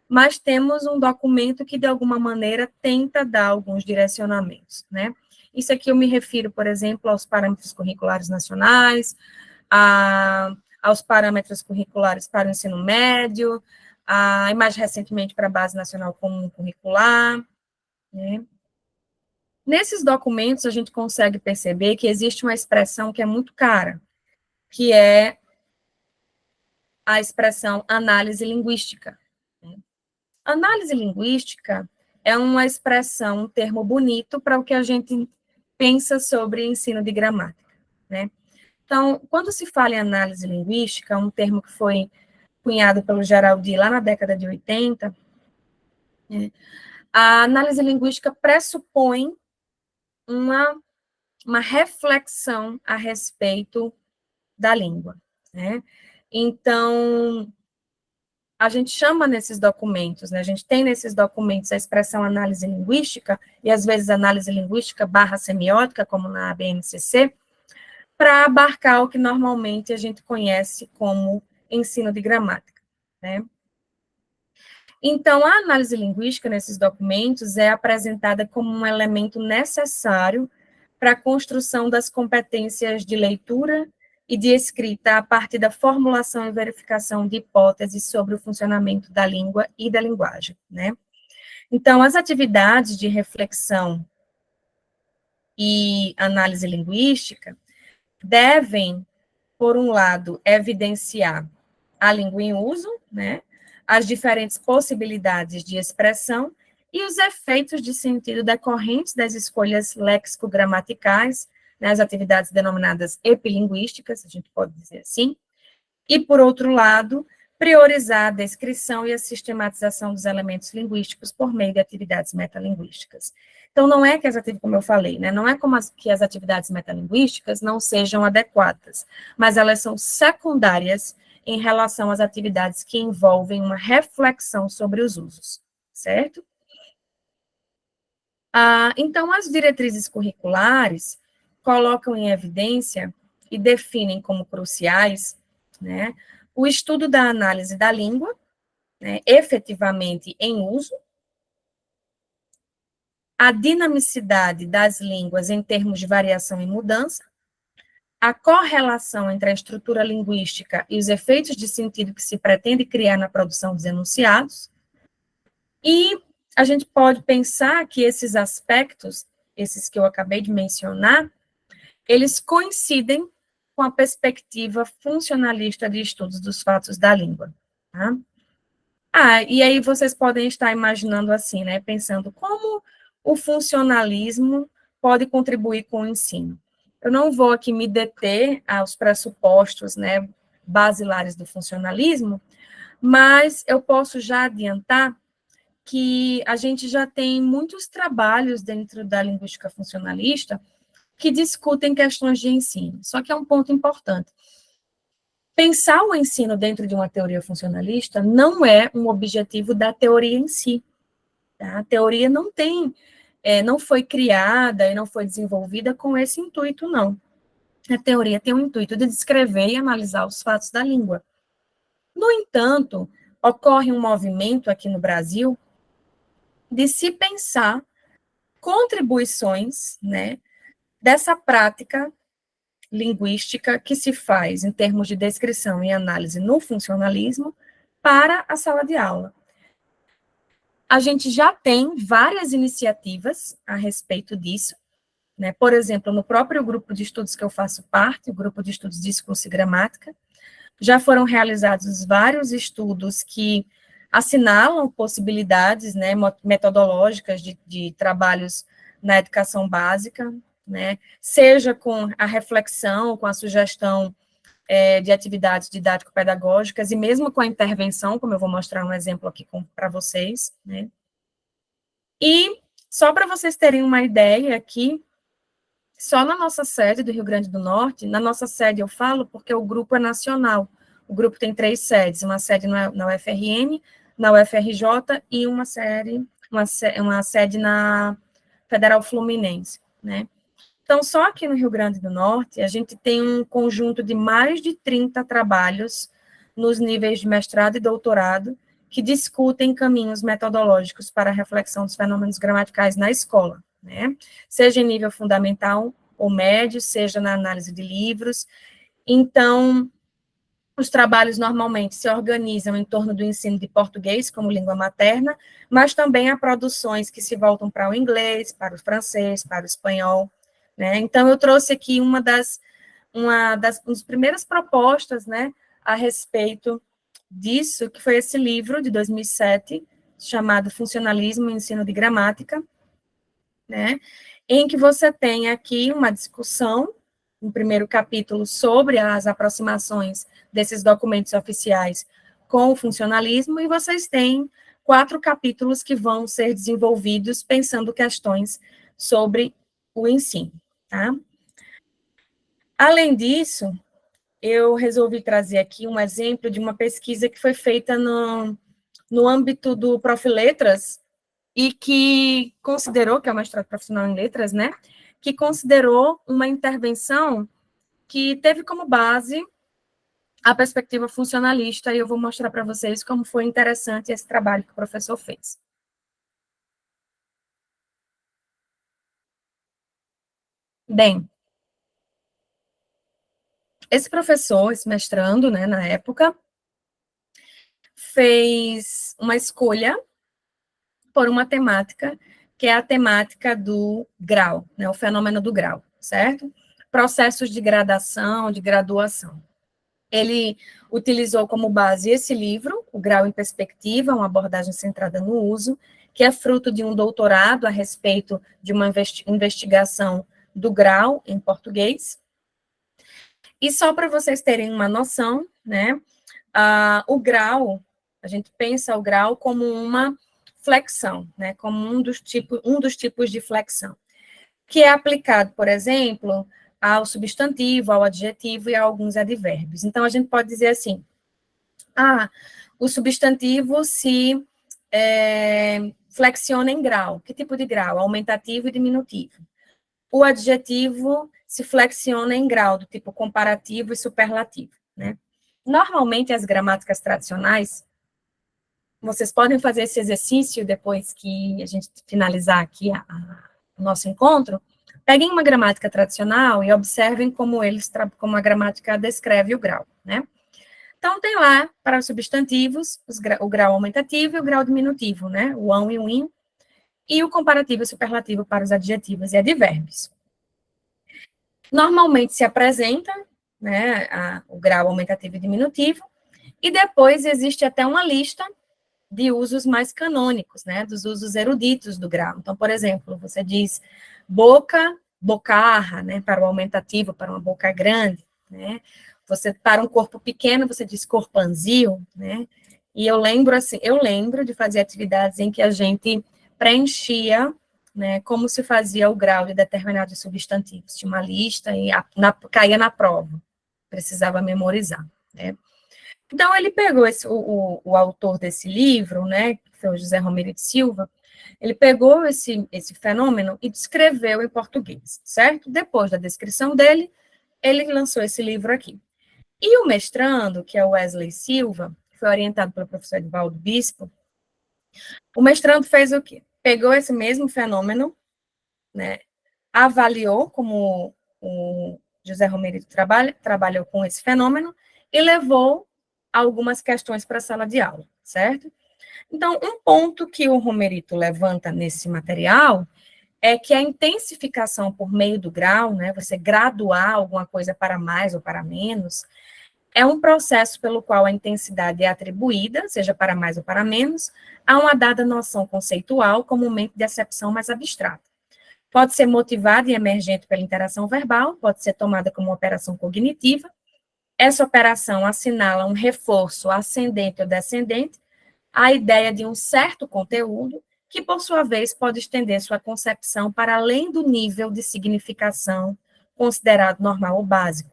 mas temos um documento que, de alguma maneira, tenta dar alguns direcionamentos, né? Isso aqui eu me refiro, por exemplo, aos parâmetros curriculares nacionais, aos parâmetros curriculares para o ensino médio, e mais recentemente para a Base Nacional Comum Curricular, né? Nesses documentos, a gente consegue perceber que existe uma expressão que é muito cara, que é a expressão análise linguística. Análise linguística é uma expressão, um termo bonito para o que a gente pensa sobre ensino de gramática, né? Então, quando se fala em análise linguística, um termo que foi cunhado pelo Geraldi lá na década de 80, né, a análise linguística pressupõe uma reflexão a respeito da língua, né? Então, a gente chama nesses documentos, né? A gente tem nesses documentos a expressão análise linguística, e às vezes análise linguística / semiótica, como na ABNCC, para abarcar o que normalmente a gente conhece como ensino de gramática, né? Então, a análise linguística nesses documentos é apresentada como um elemento necessário para a construção das competências de leitura e de escrita a partir da formulação e verificação de hipóteses sobre o funcionamento da língua e da linguagem, né? Então, as atividades de reflexão e análise linguística devem, por um lado, evidenciar a língua em uso, né? As diferentes possibilidades de expressão e os efeitos de sentido decorrentes das escolhas léxico-gramaticais, né, as atividades denominadas epilinguísticas, a gente pode dizer assim, e, por outro lado, priorizar a descrição e a sistematização dos elementos linguísticos por meio de atividades metalinguísticas. Então, não é que as atividades, como eu falei, né, não é como que as atividades metalinguísticas não sejam adequadas, mas elas são secundárias em relação às atividades que envolvem uma reflexão sobre os usos, certo? Então, as diretrizes curriculares colocam em evidência e definem como cruciais, né, o estudo da análise da língua, né, efetivamente em uso, a dinamicidade das línguas em termos de variação e mudança, a correlação entre a estrutura linguística e os efeitos de sentido que se pretende criar na produção dos enunciados, e a gente pode pensar que esses aspectos, esses que eu acabei de mencionar, eles coincidem com a perspectiva funcionalista de estudos dos fatos da língua. Tá? E aí vocês podem estar imaginando assim, né, pensando como o funcionalismo pode contribuir com o ensino. Eu não vou aqui me deter aos pressupostos, né, basilares do funcionalismo, mas eu posso já adiantar que a gente já tem muitos trabalhos dentro da linguística funcionalista que discutem questões de ensino. Só que é um ponto importante. Pensar o ensino dentro de uma teoria funcionalista não é um objetivo da teoria em si. Tá? A teoria não tem, não foi criada e não foi desenvolvida com esse intuito, não. A teoria tem o intuito de descrever e analisar os fatos da língua. No entanto, ocorre um movimento aqui no Brasil de se pensar contribuições, né, dessa prática linguística que se faz em termos de descrição e análise no funcionalismo para a sala de aula. A gente já tem várias iniciativas a respeito disso, né? Por exemplo, no próprio grupo de estudos que eu faço parte, o grupo de estudos de discurso e gramática, já foram realizados vários estudos que assinalam possibilidades, né, metodológicas de trabalhos na educação básica, né, seja com a reflexão, com a sugestão de atividades didático-pedagógicas, e mesmo com a intervenção, como eu vou mostrar um exemplo aqui para vocês, né. E, só para vocês terem uma ideia aqui, só na nossa sede do Rio Grande do Norte, na nossa sede eu falo porque o grupo é nacional, o grupo tem 3 sedes, uma sede na UFRN, na UFRJ e uma sede na Federal Fluminense, né. Então, só aqui no Rio Grande do Norte, a gente tem um conjunto de mais de 30 trabalhos nos níveis de mestrado e doutorado que discutem caminhos metodológicos para a reflexão dos fenômenos gramaticais na escola, né? Seja em nível fundamental ou médio, seja na análise de livros. Então, os trabalhos normalmente se organizam em torno do ensino de português como língua materna, mas também há produções que se voltam para o inglês, para o francês, para o espanhol, né? Então, eu trouxe aqui uma das primeiras propostas, né, a respeito disso, que foi esse livro de 2007, chamado Funcionalismo e Ensino de Gramática, né, em que você tem aqui uma discussão, um primeiro capítulo sobre as aproximações desses documentos oficiais com o funcionalismo, e vocês têm 4 capítulos que vão ser desenvolvidos pensando questões sobre o ensino, tá? Além disso, eu resolvi trazer aqui um exemplo de uma pesquisa que foi feita no âmbito do Profiletras e que considerou, que é o mestrado profissional em letras, né, que considerou uma intervenção que teve como base a perspectiva funcionalista, e eu vou mostrar para vocês como foi interessante esse trabalho que o professor fez. Bem, esse professor, esse mestrando, né, na época, fez uma escolha por uma temática, que é a temática do grau, né, o fenômeno do grau, certo? Processos de gradação, de graduação. Ele utilizou como base esse livro, O Grau em Perspectiva, uma abordagem centrada no uso, que é fruto de um doutorado a respeito de uma investigação do grau em português. E só para vocês terem uma noção, né, o grau, a gente pensa o grau como uma flexão, né, como um dos tipos de flexão, que é aplicado, por exemplo, ao substantivo, ao adjetivo e a alguns advérbios. Então, a gente pode dizer assim, o substantivo se flexiona em grau. Que tipo de grau? Aumentativo e diminutivo. O adjetivo se flexiona em grau, do tipo comparativo e superlativo, né? Normalmente, as gramáticas tradicionais, vocês podem fazer esse exercício depois que a gente finalizar aqui o nosso encontro. Peguem uma gramática tradicional e observem como a gramática descreve o grau, né? Então, tem lá, para os substantivos, o grau aumentativo e o grau diminutivo, né? O ão e o in, e o comparativo e superlativo para os adjetivos e advérbios. Normalmente se apresenta, né, o grau aumentativo e diminutivo, e depois existe até uma lista de usos mais canônicos, né, dos usos eruditos do grau. Então, por exemplo, você diz boca, bocarra, né, para o aumentativo, para uma boca grande, né, você, para um corpo pequeno, você diz corpanzil, né, e eu lembro de fazer atividades em que a gente preenchia, né, como se fazia o grau de determinados substantivos, tinha uma lista e caía na prova, precisava memorizar, né. Então, ele pegou o autor desse livro, né, que foi o José Romeiro de Silva, ele pegou esse fenômeno e descreveu em português, certo? Depois da descrição dele, ele lançou esse livro aqui. E o mestrando, que é o Wesley Silva, que foi orientado pelo professor Edvaldo Bispo, o mestrando fez o quê? Pegou esse mesmo fenômeno, né, avaliou como o José Romerito trabalhou com esse fenômeno e levou algumas questões para a sala de aula, certo? Então, um ponto que o Romerito levanta nesse material é que a intensificação por meio do grau, né, você graduar alguma coisa para mais ou para menos, é um processo pelo qual a intensidade é atribuída, seja para mais ou para menos, a uma dada noção conceitual, comumente de acepção mais abstrata. Pode ser motivada e emergente pela interação verbal, pode ser tomada como uma operação cognitiva. Essa operação assinala um reforço ascendente ou descendente à ideia de um certo conteúdo, que, por sua vez, pode estender sua concepção para além do nível de significação considerado normal ou básico.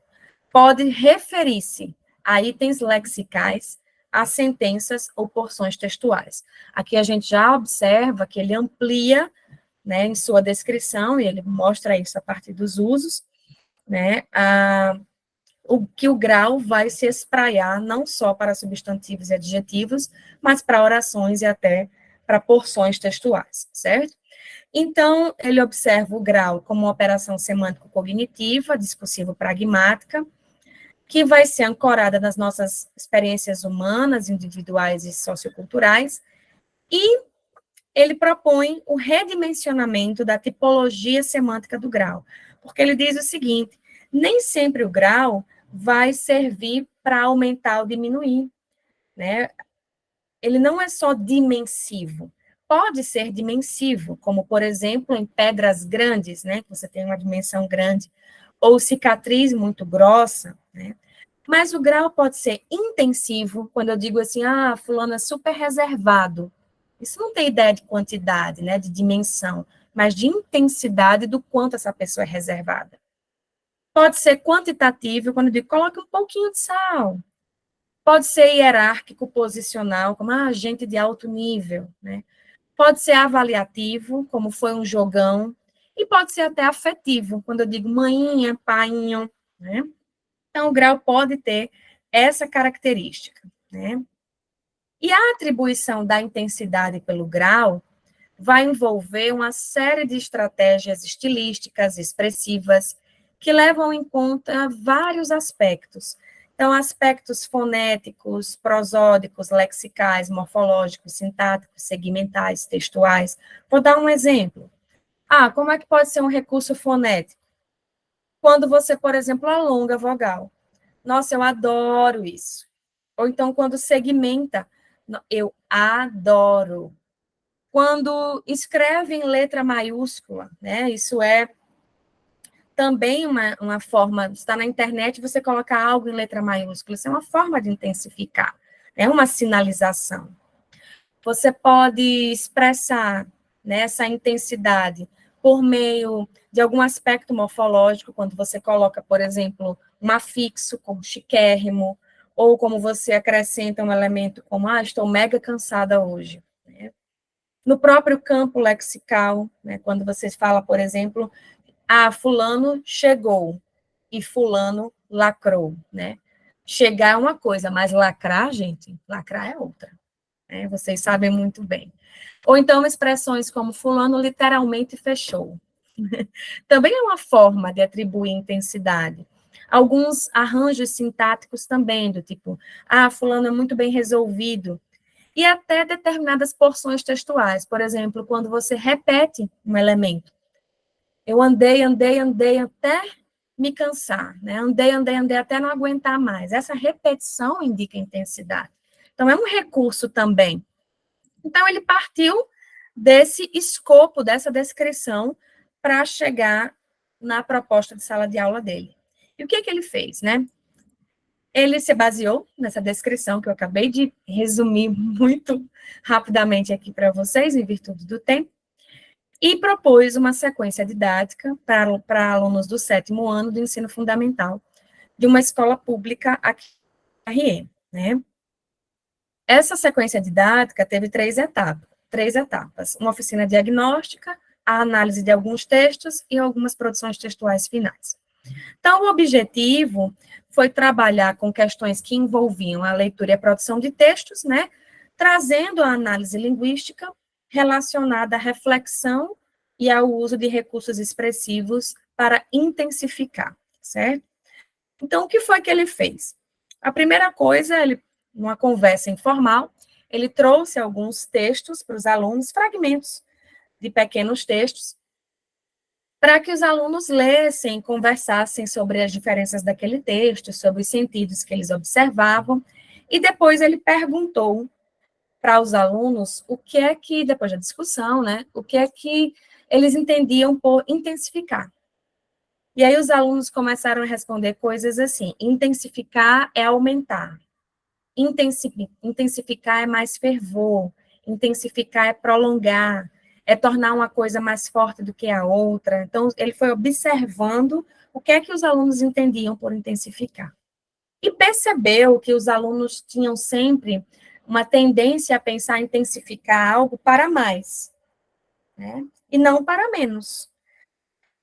Pode referir-se a itens lexicais, a sentenças ou porções textuais. Aqui a gente já observa que ele amplia, né, em sua descrição, e ele mostra isso a partir dos usos, né, que o grau vai se espraiar não só para substantivos e adjetivos, mas para orações e até para porções textuais, certo? Então, ele observa o grau como uma operação semântico-cognitiva, discursivo-pragmática, que vai ser ancorada nas nossas experiências humanas, individuais e socioculturais, e ele propõe o redimensionamento da tipologia semântica do grau, porque ele diz o seguinte: nem sempre o grau vai servir para aumentar ou diminuir, né? Ele não é só dimensivo, pode ser dimensivo, como, por exemplo, em pedras grandes, né, que você tem uma dimensão grande, ou cicatriz muito grossa, né? Mas o grau pode ser intensivo, quando eu digo assim, fulano é super reservado. Isso não tem ideia de quantidade, né, de dimensão, mas de intensidade do quanto essa pessoa é reservada. Pode ser quantitativo, quando eu digo, coloque um pouquinho de sal. Pode ser hierárquico, posicional, como gente de alto nível, né? Pode ser avaliativo, como foi um jogão, e pode ser até afetivo, quando eu digo mainha, painho, né? Então, o grau pode ter essa característica, né? E a atribuição da intensidade pelo grau vai envolver uma série de estratégias estilísticas, expressivas, que levam em conta vários aspectos. Então, aspectos fonéticos, prosódicos, lexicais, morfológicos, sintáticos, segmentais, textuais. Vou dar um exemplo. Como é que pode ser um recurso fonético? Quando você, por exemplo, alonga a vogal. Nossa, eu adoro isso. Ou então, quando segmenta, eu adoro. Quando escreve em letra maiúscula, né? Isso é também uma forma, está na internet, você colocar algo em letra maiúscula, isso é uma forma de intensificar, é uma sinalização. Você pode expressar, né, essa intensidade por meio de algum aspecto morfológico, quando você coloca, por exemplo, um afixo, como chiquérrimo, ou como você acrescenta um elemento como, estou mega cansada hoje. Né? No próprio campo lexical, né, quando você fala, por exemplo, fulano chegou e fulano lacrou, né? Chegar é uma coisa, mas lacrar, gente, lacrar é outra, né? Vocês sabem muito bem. Ou então expressões como fulano literalmente fechou. Também é uma forma de atribuir intensidade. Alguns arranjos sintáticos também, do tipo, fulano é muito bem resolvido. E até determinadas porções textuais. Por exemplo, quando você repete um elemento. Eu andei até me cansar, né? Andei até não aguentar mais. Essa repetição indica intensidade. Então, é um recurso também. Então, ele partiu desse escopo, dessa descrição, para chegar na proposta de sala de aula dele. E o que ele fez, né? Ele se baseou nessa descrição que eu acabei de resumir muito rapidamente aqui para vocês, em virtude do tempo, e propôs uma sequência didática para alunos do 7º ano do ensino fundamental de uma escola pública aqui em RE, né? Essa sequência didática teve três etapas, uma oficina diagnóstica, a análise de alguns textos e algumas produções textuais finais. Então, o objetivo foi trabalhar com questões que envolviam a leitura e a produção de textos, né, trazendo a análise linguística relacionada à reflexão e ao uso de recursos expressivos para intensificar, certo? Então, o que foi que ele fez? A primeira coisa, numa conversa informal, ele trouxe alguns textos para os alunos, fragmentos de pequenos textos, para que os alunos lessem, conversassem sobre as diferenças daquele texto, sobre os sentidos que eles observavam, e depois ele perguntou para os alunos o que é que, depois da discussão, né, o que é que eles entendiam por intensificar. E aí os alunos começaram a responder coisas assim: intensificar é aumentar, intensificar é mais fervor, intensificar é prolongar, é tornar uma coisa mais forte do que a outra. Então, ele foi observando o que é que os alunos entendiam por intensificar. E percebeu que os alunos tinham sempre uma tendência a pensar em intensificar algo para mais, né? E não para menos.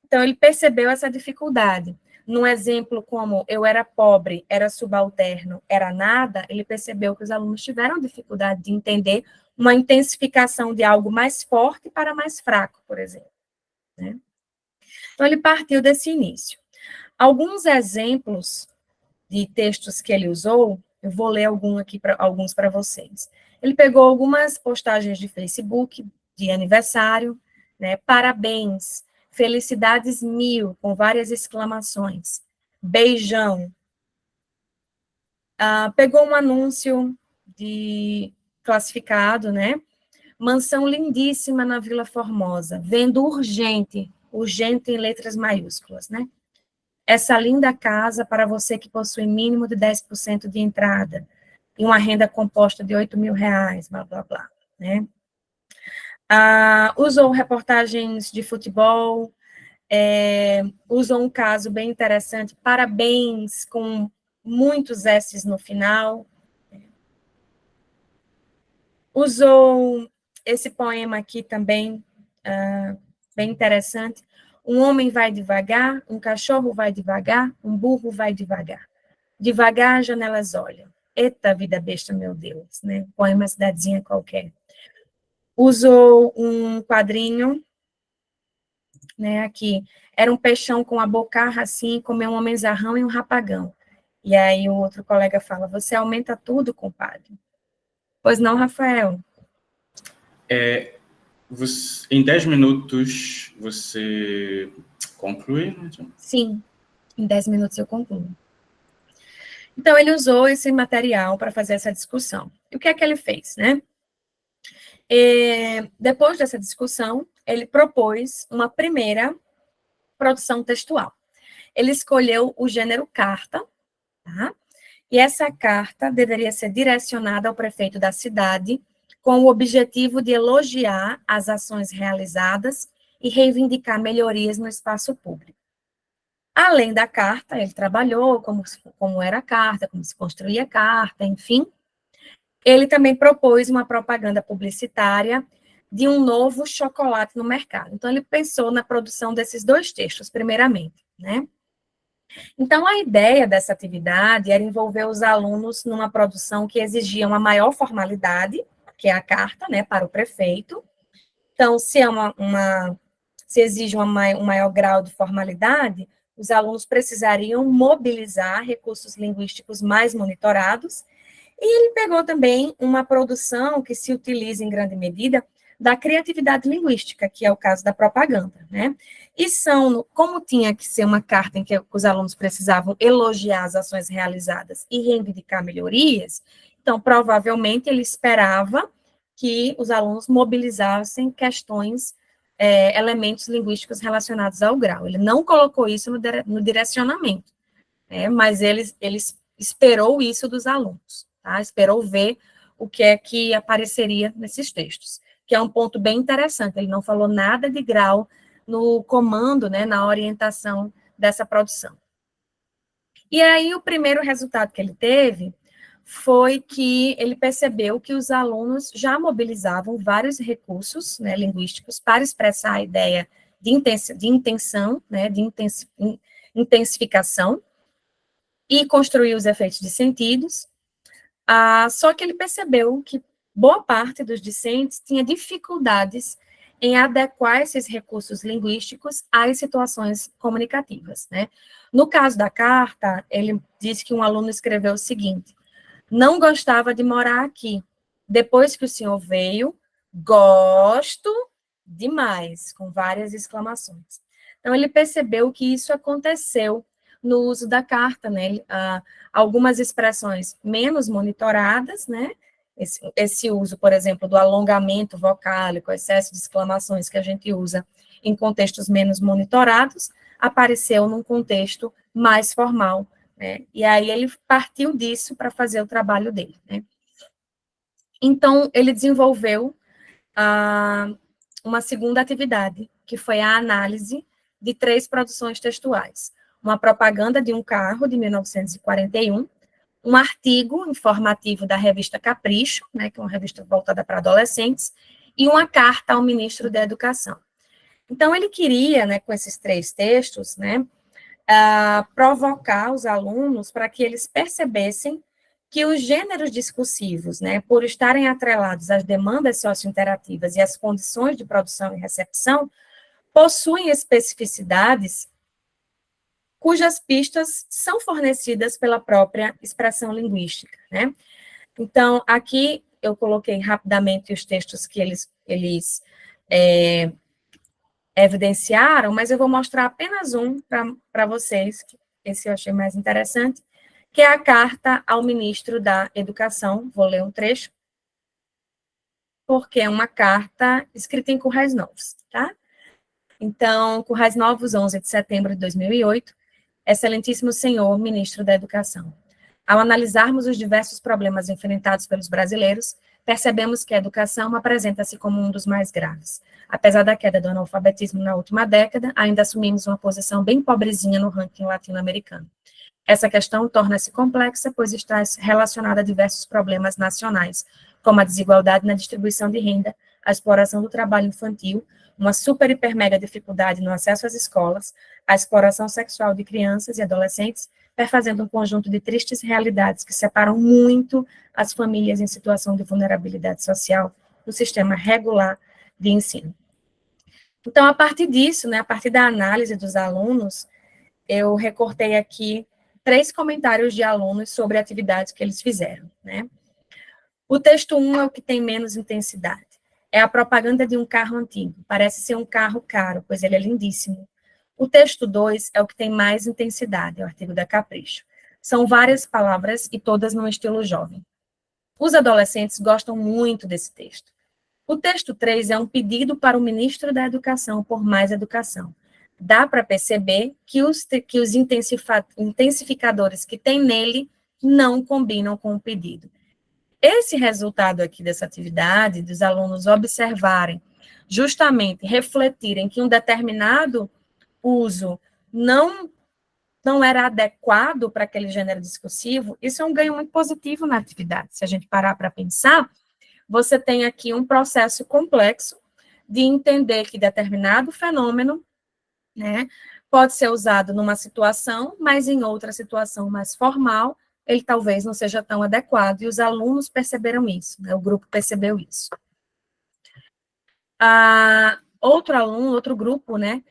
Então, ele percebeu essa dificuldade. Num exemplo como eu era pobre, era subalterno, era nada, ele percebeu que os alunos tiveram dificuldade de entender uma intensificação de algo mais forte para mais fraco, por exemplo, né? Então, ele partiu desse início. Alguns exemplos de textos que ele usou, eu vou ler alguns para vocês. Ele pegou algumas postagens de Facebook, de aniversário, né? Parabéns, felicidades 1000, com várias exclamações. Beijão. Pegou um anúncio de classificado, né? Mansão lindíssima na Vila Formosa, vendo urgente, urgente em letras maiúsculas, né? Essa linda casa para você que possui mínimo de 10% de entrada e uma renda composta de R$ 8.000, blá, blá, blá, né? Usou reportagens de futebol, usou um caso bem interessante, parabéns, com muitos S's no final. Usou esse poema aqui também, bem interessante. Um homem vai devagar, um cachorro vai devagar, um burro vai devagar. Devagar, as janelas olham. Eita, vida besta, meu Deus, né? Poema cidadezinha qualquer. Usou um quadrinho, né, aqui. Era um peixão com a bocarra assim, comeu um homenzarrão e um rapagão. E aí o outro colega fala, você aumenta tudo, compadre. Pois não, Rafael? Em 10 minutos você conclui? Né? Sim, em 10 minutos eu concluo. Então, ele usou esse material para fazer essa discussão. E o que é que ele fez, né? Depois dessa discussão, ele propôs uma primeira produção textual. Ele escolheu o gênero carta, tá? E essa carta deveria ser direcionada ao prefeito da cidade, com o objetivo de elogiar as ações realizadas e reivindicar melhorias no espaço público. Além da carta, ele trabalhou como era a carta, como se construía a carta, enfim. Ele também propôs uma propaganda publicitária de um novo chocolate no mercado. Então, ele pensou na produção desses dois textos, primeiramente, né? Então, a ideia dessa atividade era envolver os alunos numa produção que exigia uma maior formalidade, que é a carta, né, para o prefeito. Então, se é se exige um maior grau de formalidade, os alunos precisariam mobilizar recursos linguísticos mais monitorados, e ele pegou também uma produção que se utiliza em grande medida da criatividade linguística, que é o caso da propaganda, né? E como tinha que ser uma carta em que os alunos precisavam elogiar as ações realizadas e reivindicar melhorias, então, provavelmente, ele esperava que os alunos mobilizassem questões, elementos linguísticos relacionados ao grau. Ele não colocou isso no direcionamento, mas ele esperou isso dos alunos, tá? Esperou ver o que é que apareceria nesses textos, que é um ponto bem interessante. Ele não falou nada de grau no comando, né, na orientação dessa produção. E aí, o primeiro resultado que ele teve foi que ele percebeu que os alunos já mobilizavam vários recursos, né, linguísticos para expressar a ideia de intenção, né, de intensificação e construir os efeitos de sentidos. Só que ele percebeu que boa parte dos discentes tinha dificuldades em adequar esses recursos linguísticos às situações comunicativas, né? No caso da carta, ele disse que um aluno escreveu o seguinte: não gostava de morar aqui. Depois que o senhor veio, gosto demais, com várias exclamações. Então, ele percebeu que isso aconteceu no uso da carta, né? Algumas expressões menos monitoradas, né? Esse uso, por exemplo, do alongamento vocálico, excesso de exclamações que a gente usa em contextos menos monitorados, apareceu num contexto mais formal, né? E aí ele partiu disso para fazer o trabalho dele, né? Então, ele desenvolveu uma segunda atividade, que foi a análise de 3 produções textuais. Uma propaganda de um carro, de 1941, um artigo informativo da revista Capricho, né, que é uma revista voltada para adolescentes, e uma carta ao ministro da Educação. Então, ele queria, né, com esses 3 textos, né, provocar os alunos para que eles percebessem que os gêneros discursivos, né, por estarem atrelados às demandas sociointerativas e às condições de produção e recepção, possuem especificidades cujas pistas são fornecidas pela própria expressão linguística, né? Então, aqui eu coloquei rapidamente os textos que eles evidenciaram, mas eu vou mostrar apenas um para vocês, que esse eu achei mais interessante, que é a carta ao ministro da Educação. Vou ler um trecho, porque é uma carta escrita em Currais Novos, tá? Então, Currais Novos, 11 de setembro de 2008, Excelentíssimo Senhor, Ministro da Educação. Ao analisarmos os diversos problemas enfrentados pelos brasileiros, percebemos que a educação apresenta-se como um dos mais graves. Apesar da queda do analfabetismo na última década, ainda assumimos uma posição bem pobrezinha no ranking latino-americano. Essa questão torna-se complexa, pois está relacionada a diversos problemas nacionais, como a desigualdade na distribuição de renda, a exploração do trabalho infantil, uma super hiper mega dificuldade no acesso às escolas, a exploração sexual de crianças e adolescentes, perfazendo um conjunto de tristes realidades que separam muito as famílias em situação de vulnerabilidade social do sistema regular de ensino. Então, a partir disso, né, a partir da análise dos alunos, eu recortei aqui 3 comentários de alunos sobre atividades que eles fizeram, né? O texto 1 é o que tem menos intensidade. É a propaganda de um carro antigo. Parece ser um carro caro, pois ele é lindíssimo. O texto 2 é o que tem mais intensidade, é o artigo da Capricho. São várias palavras e todas num estilo jovem. Os adolescentes gostam muito desse texto. O texto 3 é um pedido para o ministro da Educação por mais educação. Dá para perceber que os intensificadores que tem nele não combinam com o pedido. Esse resultado aqui dessa atividade, dos alunos observarem, justamente refletirem que um determinado uso não era adequado para aquele gênero discursivo, isso é um ganho muito positivo na atividade. Se a gente parar para pensar, você tem aqui um processo complexo de entender que determinado fenômeno, né, pode ser usado numa situação, mas em outra situação mais formal, ele talvez não seja tão adequado, e os alunos perceberam isso, né, o grupo percebeu isso. Outro grupo, né,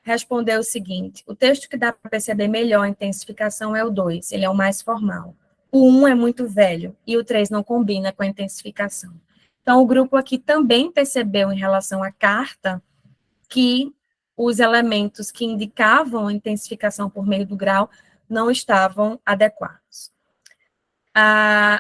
respondeu o seguinte: o texto que dá para perceber melhor a intensificação é o 2, ele é o mais formal. O 1 é muito velho, e o 3 não combina com a intensificação. Então, o grupo aqui também percebeu, em relação à carta, que os elementos que indicavam a intensificação por meio do grau não estavam adequados.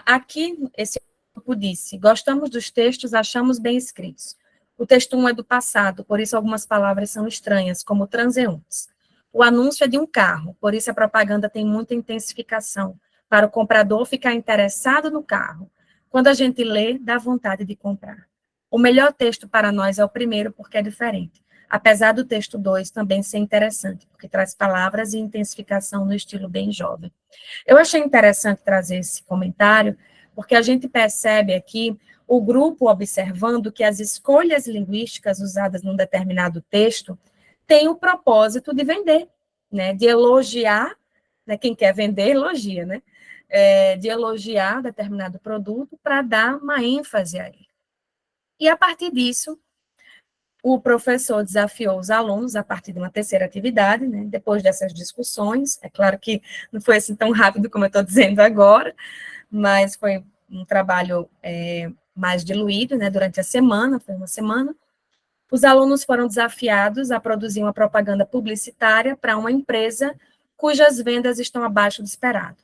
Aqui, esse grupo disse: gostamos dos textos, achamos bem escritos. O texto 1 é do passado, por isso algumas palavras são estranhas, como transeuntes. O anúncio é de um carro, por isso a propaganda tem muita intensificação, para o comprador ficar interessado no carro. Quando a gente lê, dá vontade de comprar. O melhor texto para nós é o primeiro, porque é diferente. Apesar do texto 2 também ser interessante, porque traz palavras e intensificação no estilo bem jovem. Eu achei interessante trazer esse comentário, porque a gente percebe aqui o grupo observando que as escolhas linguísticas usadas num determinado texto têm o propósito de vender, né, de elogiar, né, quem quer vender, elogia, né, de elogiar determinado produto para dar uma ênfase a ele. E, a partir disso, o professor desafiou os alunos a partir de uma terceira atividade, né, depois dessas discussões. É claro que não foi assim tão rápido como eu estou dizendo agora, mas foi um trabalho mais diluído, né, durante a semana, foi uma semana. Os alunos foram desafiados a produzir uma propaganda publicitária para uma empresa cujas vendas estão abaixo do esperado.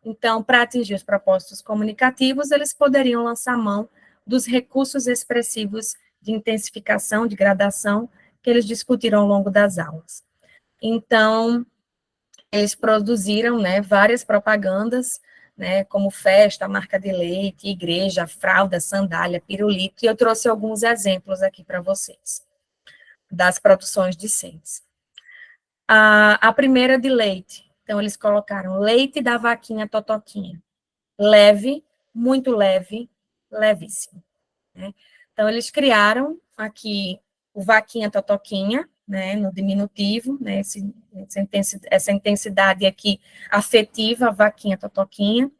Então, para atingir os propósitos comunicativos, eles poderiam lançar mão dos recursos expressivos de intensificação, de gradação, que eles discutiram ao longo das aulas. Então, eles produziram, né, várias propagandas, né, como festa, marca de leite, igreja, fralda, sandália, pirulito, e eu trouxe alguns exemplos aqui para vocês, das produções discentes. A primeira de leite, então eles colocaram leite da vaquinha Totoquinha, leve, muito leve, levíssimo, né? Então, eles criaram aqui o vaquinha Totoquinha, né, no diminutivo, né, essa intensidade aqui afetiva, vaquinha Totoquinha.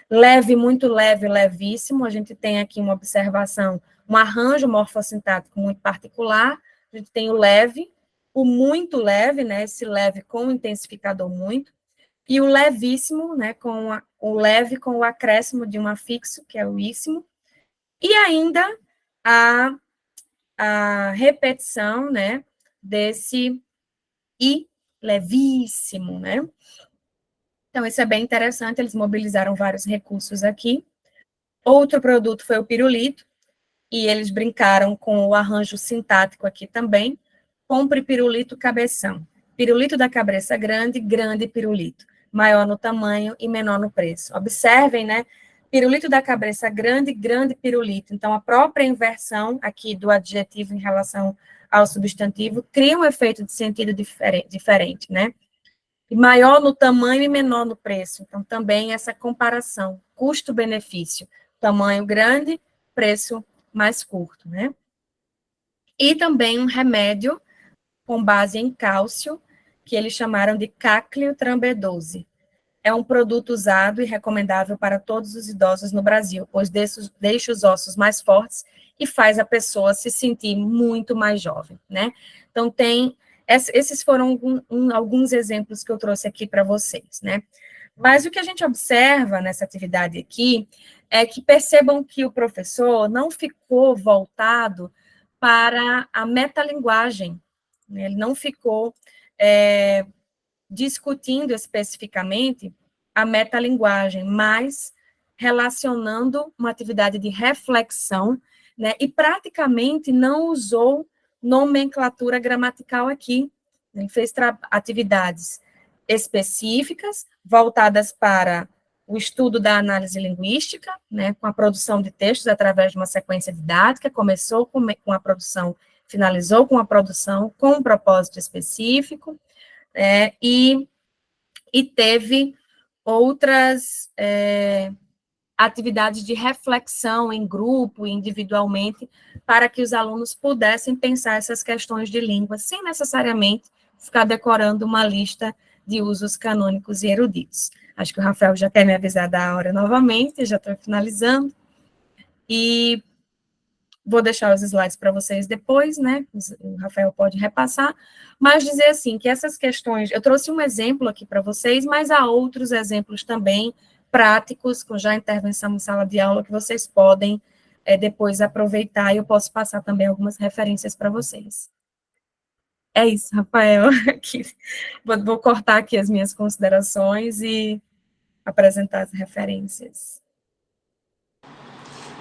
Leve, muito leve, levíssimo. A gente tem aqui uma observação, um arranjo morfossintático muito particular. A gente tem o leve, o muito leve, né, esse leve com o intensificador muito, e o levíssimo, né, o leve com o acréscimo de um afixo, que é o íssimo, e ainda a repetição, né, desse i levíssimo, né? Então, isso é bem interessante, eles mobilizaram vários recursos aqui. Outro produto foi o pirulito, e eles brincaram com o arranjo sintático aqui também. Compre pirulito cabeção. Pirulito da cabeça grande, grande pirulito. Maior no tamanho e menor no preço. Observem, né? Pirulito da cabeça grande, grande pirulito. Então, a própria inversão aqui do adjetivo em relação ao substantivo cria um efeito de sentido diferente, né? E maior no tamanho e menor no preço. Então, também essa comparação, custo-benefício. Tamanho grande, preço mais curto, né? E também um remédio com base em cálcio, que eles chamaram de Cáclio Trambedose. É um produto usado e recomendável para todos os idosos no Brasil, pois deixa os ossos mais fortes e faz a pessoa se sentir muito mais jovem, né? Então, esses foram alguns exemplos que eu trouxe aqui para vocês, né? Mas o que a gente observa nessa atividade aqui é que percebam que o professor não ficou voltado para a metalinguagem, né? Ele não ficou discutindo especificamente a metalinguagem, mas relacionando uma atividade de reflexão, né, e praticamente não usou nomenclatura gramatical aqui. Ele fez atividades específicas, voltadas para o estudo da análise linguística, né, com a produção de textos através de uma sequência didática, começou com a produção, finalizou com a produção, com um propósito específico, e teve outras atividades de reflexão em grupo, individualmente, para que os alunos pudessem pensar essas questões de língua, sem necessariamente ficar decorando uma lista de usos canônicos e eruditos. Acho que o Rafael já quer me avisar da hora novamente, já estou finalizando. E vou deixar os slides para vocês depois, né? O Rafael pode repassar, mas dizer assim, que essas questões, eu trouxe um exemplo aqui para vocês, mas há outros exemplos também práticos, com já intervenção em sala de aula, que vocês podem depois aproveitar, e eu posso passar também algumas referências para vocês. É isso, Rafael. Aqui, vou cortar aqui as minhas considerações e apresentar as referências.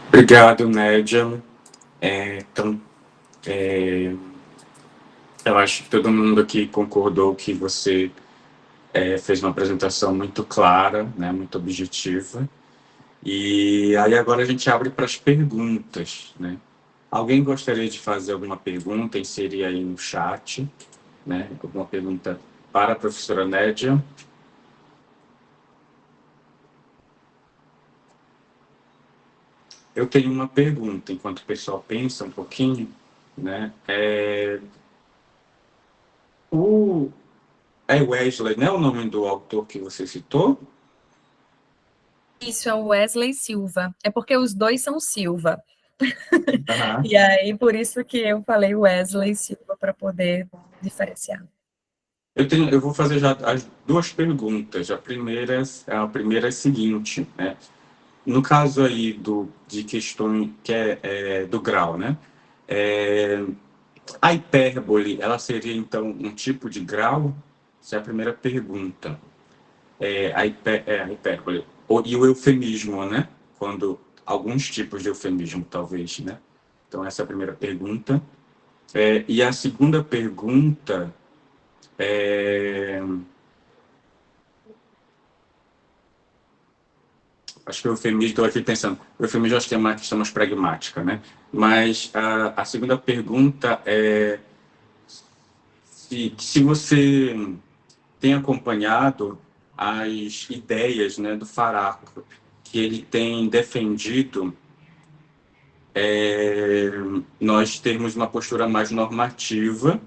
Obrigado, Nédia. Então, eu acho que todo mundo aqui concordou que você fez uma apresentação muito clara, né, muito objetiva. E aí agora a gente abre para as perguntas, né? Alguém gostaria de fazer alguma pergunta, inserir aí no chat, né? Alguma pergunta para a professora Nédia? Eu tenho uma pergunta, enquanto o pessoal pensa um pouquinho, né? O Wesley, né? O nome do autor que você citou? Isso é o Wesley Silva. É porque os dois são Silva. Uhum. E aí, por isso que eu falei Wesley Silva, para poder diferenciar. Eu vou fazer já as duas perguntas. A primeira é a seguinte, né? No caso aí de questão que do grau, né? A hipérbole, ela seria então um tipo de grau? Essa é a primeira pergunta. A hipérbole. E o eufemismo, né? Quando alguns tipos de eufemismo, talvez, né? Então, essa é a primeira pergunta. E a segunda pergunta acho que o eufemismo, estou aqui pensando, o eufemismo acho que é uma questão mais pragmática, né? Mas a segunda pergunta é se você tem acompanhado as ideias, né, do Faraco, que ele tem defendido nós termos uma postura mais normativa,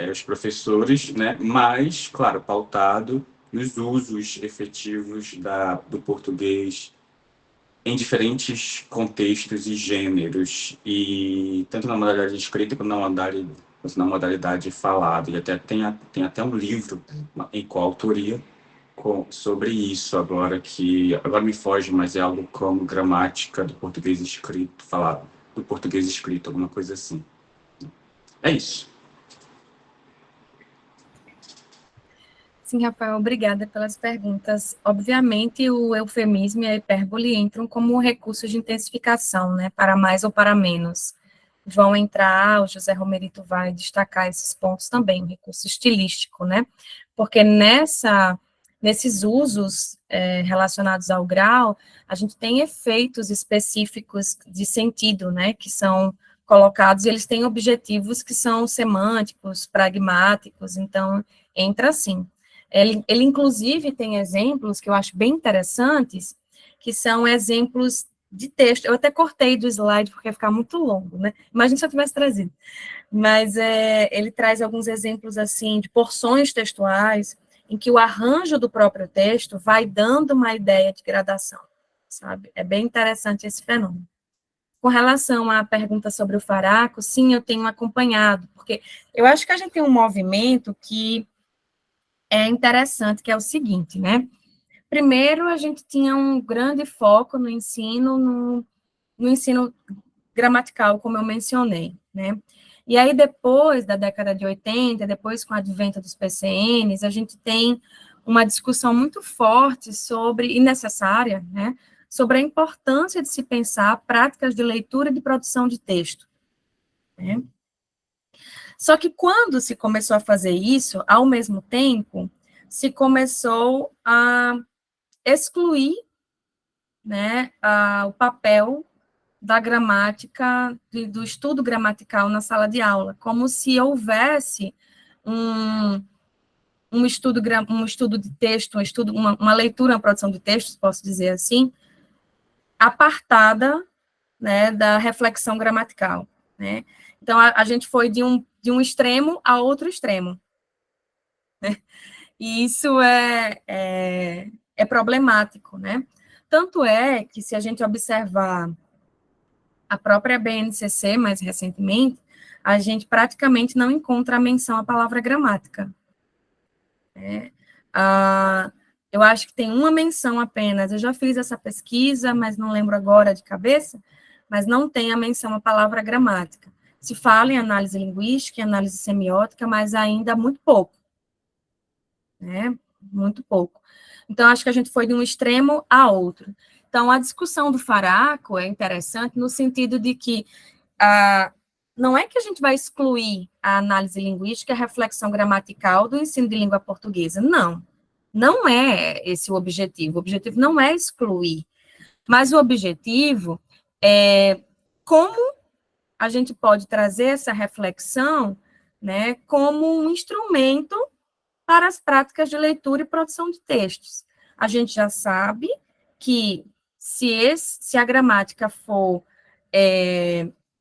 os professores, né, mas, claro, pautado nos usos efetivos do português em diferentes contextos e gêneros, e tanto na modalidade escrita quanto na modalidade falada. E tem até um livro em coautoria sobre isso agora, que agora me foge, mas é algo como gramática do português escrito, falado, do português escrito, alguma coisa assim. É isso. Sim, Rafael, obrigada pelas perguntas. Obviamente, o eufemismo e a hipérbole entram como recursos de intensificação, né, para mais ou para menos. Vão entrar, o José Romerito vai destacar esses pontos também, um recurso estilístico, né, porque nesses usos relacionados ao grau, a gente tem efeitos específicos de sentido, né, que são colocados, e eles têm objetivos que são semânticos, pragmáticos, então, entra assim. Ele, inclusive, tem exemplos que eu acho bem interessantes, que são exemplos de texto. Eu até cortei do slide, porque ia ficar muito longo, né? Imagina se eu tivesse trazido. Mas ele traz alguns exemplos, assim, de porções textuais, em que o arranjo do próprio texto vai dando uma ideia de gradação, sabe? É bem interessante esse fenômeno. Com relação à pergunta sobre o Faraco, sim, eu tenho acompanhado, porque eu acho que a gente tem um movimento que é interessante, que é o seguinte, né? Primeiro, a gente tinha um grande foco no ensino, no ensino gramatical, como eu mencionei, né? E aí, depois da década de 80, depois com o advento dos PCNs, a gente tem uma discussão muito forte sobre, e necessária, né, sobre a importância de se pensar práticas de leitura e de produção de texto, né? Só que quando se começou a fazer isso, ao mesmo tempo, se começou a excluir, né, o papel da gramática, do estudo gramatical na sala de aula, como se houvesse um estudo de texto, uma leitura, uma produção de textos, posso dizer assim, apartada, né, da reflexão gramatical, né? Então, a gente foi de um extremo a outro extremo, né? E isso é problemático, né? Tanto é que, se a gente observar a própria BNCC, mais recentemente, a gente praticamente não encontra a menção à palavra gramática, né? Eu acho que tem uma menção apenas, eu já fiz essa pesquisa, mas não lembro agora de cabeça, mas não tem a menção à palavra gramática. Se fala em análise linguística, em análise semiótica, mas ainda muito pouco, né? Muito pouco. Então, acho que a gente foi de um extremo a outro. Então, a discussão do Faraco é interessante no sentido de que não é que a gente vai excluir a análise linguística e a reflexão gramatical do ensino de língua portuguesa, não. Não é esse o objetivo. O objetivo não é excluir, mas o objetivo é como a gente pode trazer essa reflexão, né, como um instrumento para as práticas de leitura e produção de textos. A gente já sabe que se a gramática for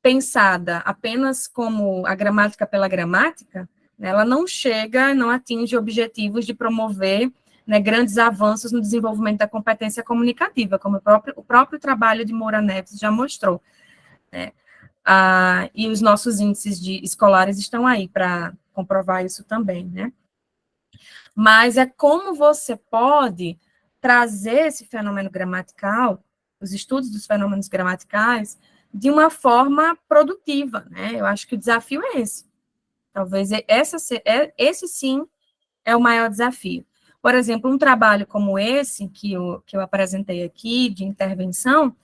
pensada apenas como a gramática pela gramática, né, ela não chega, não atinge objetivos de promover, né, grandes avanços no desenvolvimento da competência comunicativa, como o próprio trabalho de Moura Neves já mostrou, né? E os nossos índices escolares estão aí para comprovar isso também, né? Mas é como você pode trazer esse fenômeno gramatical, os estudos dos fenômenos gramaticais, de uma forma produtiva, né? Eu acho que o desafio é esse. Talvez esse sim é o maior desafio. Por exemplo, um trabalho como esse, que eu apresentei aqui, de intervenção,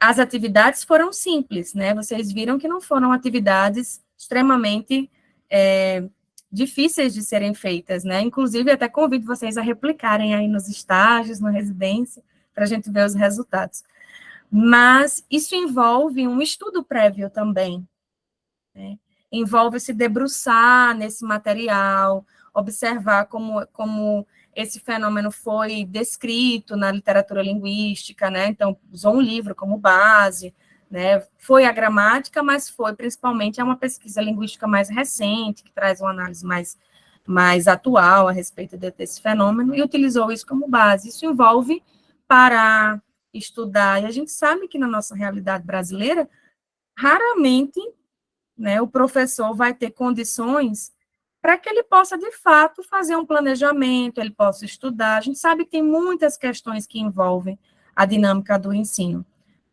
as atividades foram simples, né? Vocês viram que não foram atividades extremamente difíceis de serem feitas, né? Inclusive, até convido vocês a replicarem aí nos estágios, na residência, para a gente ver os resultados. Mas isso envolve um estudo prévio também, né? Envolve se debruçar nesse material, observar como esse fenômeno foi descrito na literatura linguística, né? Então, usou um livro como base, né? Foi a gramática, mas foi principalmente uma pesquisa linguística mais recente, que traz uma análise mais atual a respeito desse fenômeno, e utilizou isso como base. Isso envolve parar, estudar, e a gente sabe que na nossa realidade brasileira, raramente, né, o professor vai ter condições para que ele possa, de fato, fazer um planejamento, ele possa estudar. A gente sabe que tem muitas questões que envolvem a dinâmica do ensino,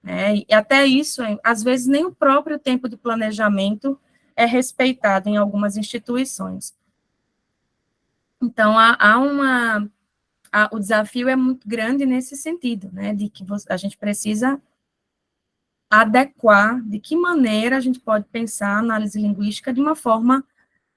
né? E até isso, às vezes, nem o próprio tempo de planejamento é respeitado em algumas instituições. Então, o desafio é muito grande nesse sentido, né, de que a gente precisa adequar de que maneira a gente pode pensar a análise linguística de uma forma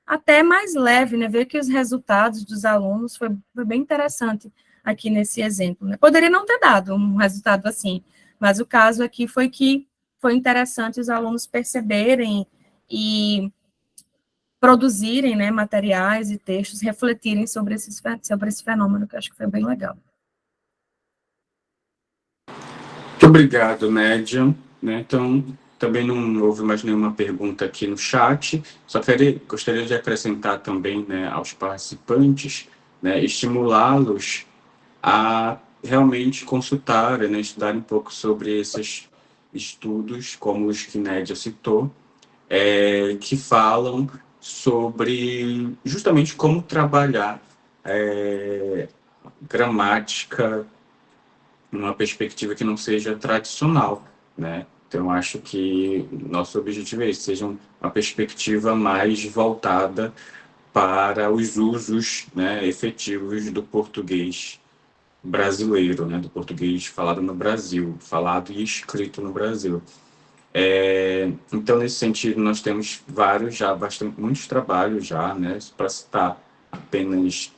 até mais leve, né, ver que os resultados dos alunos foi bem interessante aqui nesse exemplo, né. Poderia não ter dado um resultado assim, mas o caso aqui foi que foi interessante os alunos perceberem e produzirem, né, materiais e textos, refletirem sobre esse fenômeno, que eu acho que foi bem legal. Muito obrigado, Nédia. Né? Então, também não houve mais nenhuma pergunta aqui no chat. Só gostaria de acrescentar também, né, aos participantes, né, estimulá-los a realmente consultarem, né, estudarem um pouco sobre esses estudos, como os que Nédia citou, que falam sobre justamente como trabalhar gramática numa perspectiva que não seja tradicional, né? Então, acho que nosso objetivo é esse, seja uma perspectiva mais voltada para os usos, né, efetivos do português brasileiro, né, do português falado no Brasil, falado e escrito no Brasil. Então, nesse sentido, nós temos muitos trabalhos já, né, para citar apenas.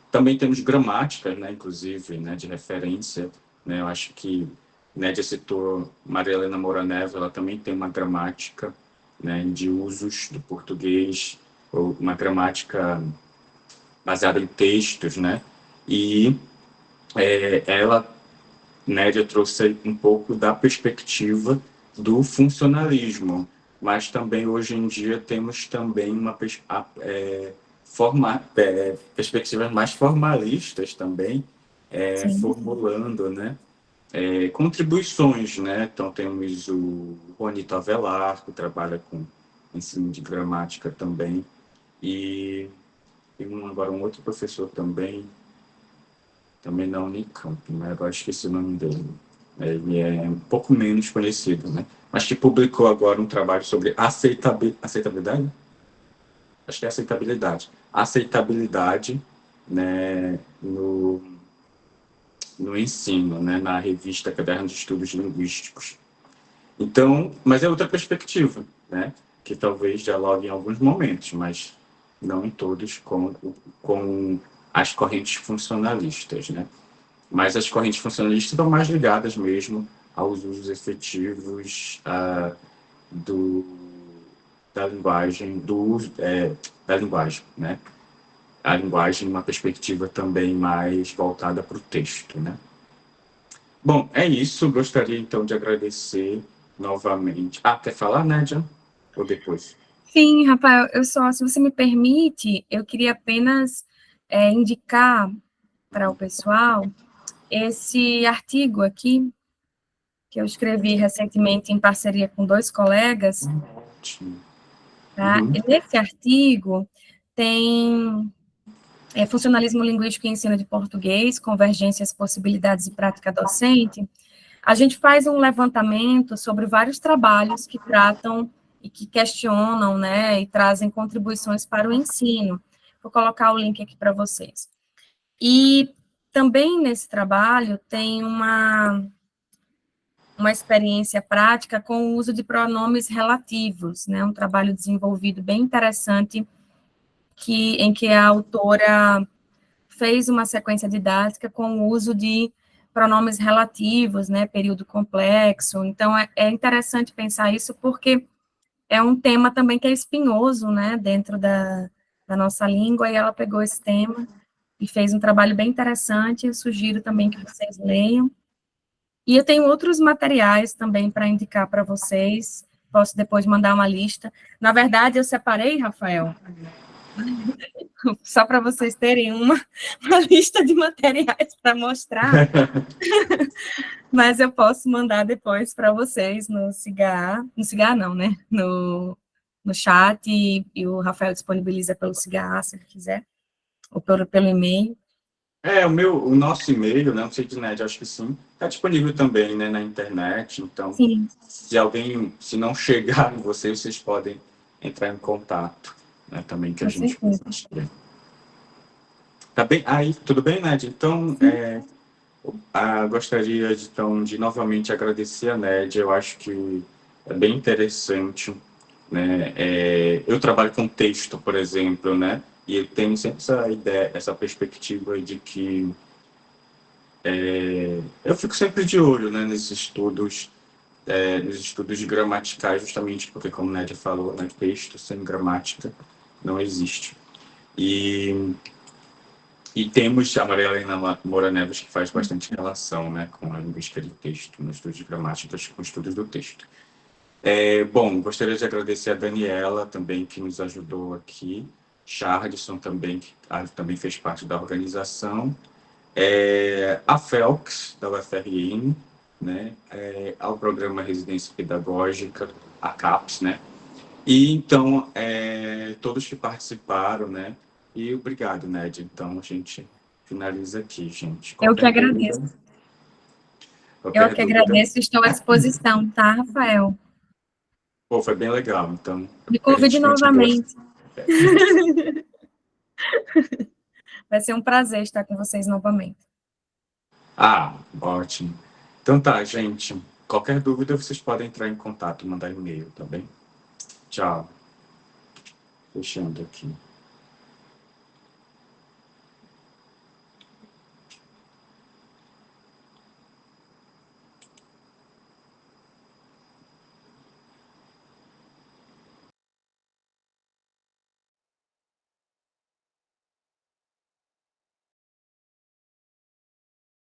Também temos gramática, né, inclusive, né, de referência, né, eu acho que Nédia citou Maria Helena Moura Neves, ela também tem uma gramática, né, de usos do português, ou uma gramática baseada em textos, né, e ela Nédia trouxe um pouco da perspectiva do funcionalismo, mas também hoje em dia temos também perspectivas mais formalistas também, Sim. formulando, né, contribuições, né? Então temos o Juanito Avelar, que trabalha com ensino de gramática também, e tem agora um outro professor também na Unicamp, né? Agora esqueci o nome dele. Ele é um pouco menos conhecido, né? Mas que publicou agora um trabalho sobre aceitabilidade? Acho que é aceitabilidade. Aceitabilidade, né, no ensino, né, na revista Caderno de Estudos Linguísticos. Então, mas é outra perspectiva, né, que talvez dialogue em alguns momentos, mas não em todos com as correntes funcionalistas, né? Mas as correntes funcionalistas estão mais ligadas mesmo aos usos efetivos do, da linguagem, do uso da linguagem, né? A linguagem, uma perspectiva também mais voltada para o texto, né? Bom, é isso. Gostaria então de agradecer novamente. Quer falar, Nádia? Ou depois? Sim, Rafael, se você me permite, eu queria apenas indicar para o pessoal esse artigo aqui, que eu escrevi recentemente em parceria com 2 colegas, Ótimo. tá? Uhum. E nesse artigo tem funcionalismo linguístico e ensino de português, convergências, possibilidades e prática docente. A gente faz um levantamento sobre vários trabalhos que tratam e que questionam, né, e trazem contribuições para o ensino. Vou colocar o link aqui para vocês. E também nesse trabalho tem uma experiência prática com o uso de pronomes relativos, né, um trabalho desenvolvido bem interessante, em que a autora fez uma sequência didática com o uso de pronomes relativos, né, período complexo. Então, é interessante pensar isso porque é um tema também que é espinhoso, né, dentro da nossa língua, e ela pegou esse tema e fez um trabalho bem interessante. Eu sugiro também que vocês leiam. E eu tenho outros materiais também para indicar para vocês, posso depois mandar uma lista. Na verdade, eu separei, Rafael, só para vocês terem uma lista de materiais para mostrar, mas eu posso mandar depois para vocês no Cigar não, né? No chat, e o Rafael disponibiliza pelo Cigar, se ele quiser, ou pelo e-mail. O nosso e-mail, né, não sei de net, acho que sim, está disponível também, né, na internet. Então, Sim. se não chegar em vocês podem entrar em contato, né, também que a gente certeza. Tá bem? Aí, tudo bem, Nédia? Então, gostaria de novamente agradecer a Nédia. Eu acho que é bem interessante, né? Eu trabalho com texto, por exemplo, né? E eu tenho sempre essa ideia, essa perspectiva de que eu fico sempre de olho, né, nos estudos gramaticais, justamente porque, como a Nédia falou, né, texto sem gramática não existe. E temos a Maria Helena Moura Neves, que faz bastante relação, né, com a linguística de texto, no estudo de gramática, com estudos do texto. Bom, gostaria de agradecer a Daniela também, que nos ajudou aqui, Chardson também, que também fez parte da organização, a Felx, da UFRN, né, ao programa Residência Pedagógica, a CAPES, né, e então, todos que participaram, né, e obrigado, Nédia. Então, a gente finaliza aqui, gente. Eu que agradeço. Eu que agradeço, estou à disposição, tá, Rafael? Pô, foi bem legal, então... Me convide novamente. Vai ser um prazer estar com vocês novamente. Ótimo. Então tá, gente. Qualquer dúvida, vocês podem entrar em contato, mandar e-mail, tá bem? Tchau. Fechando aqui.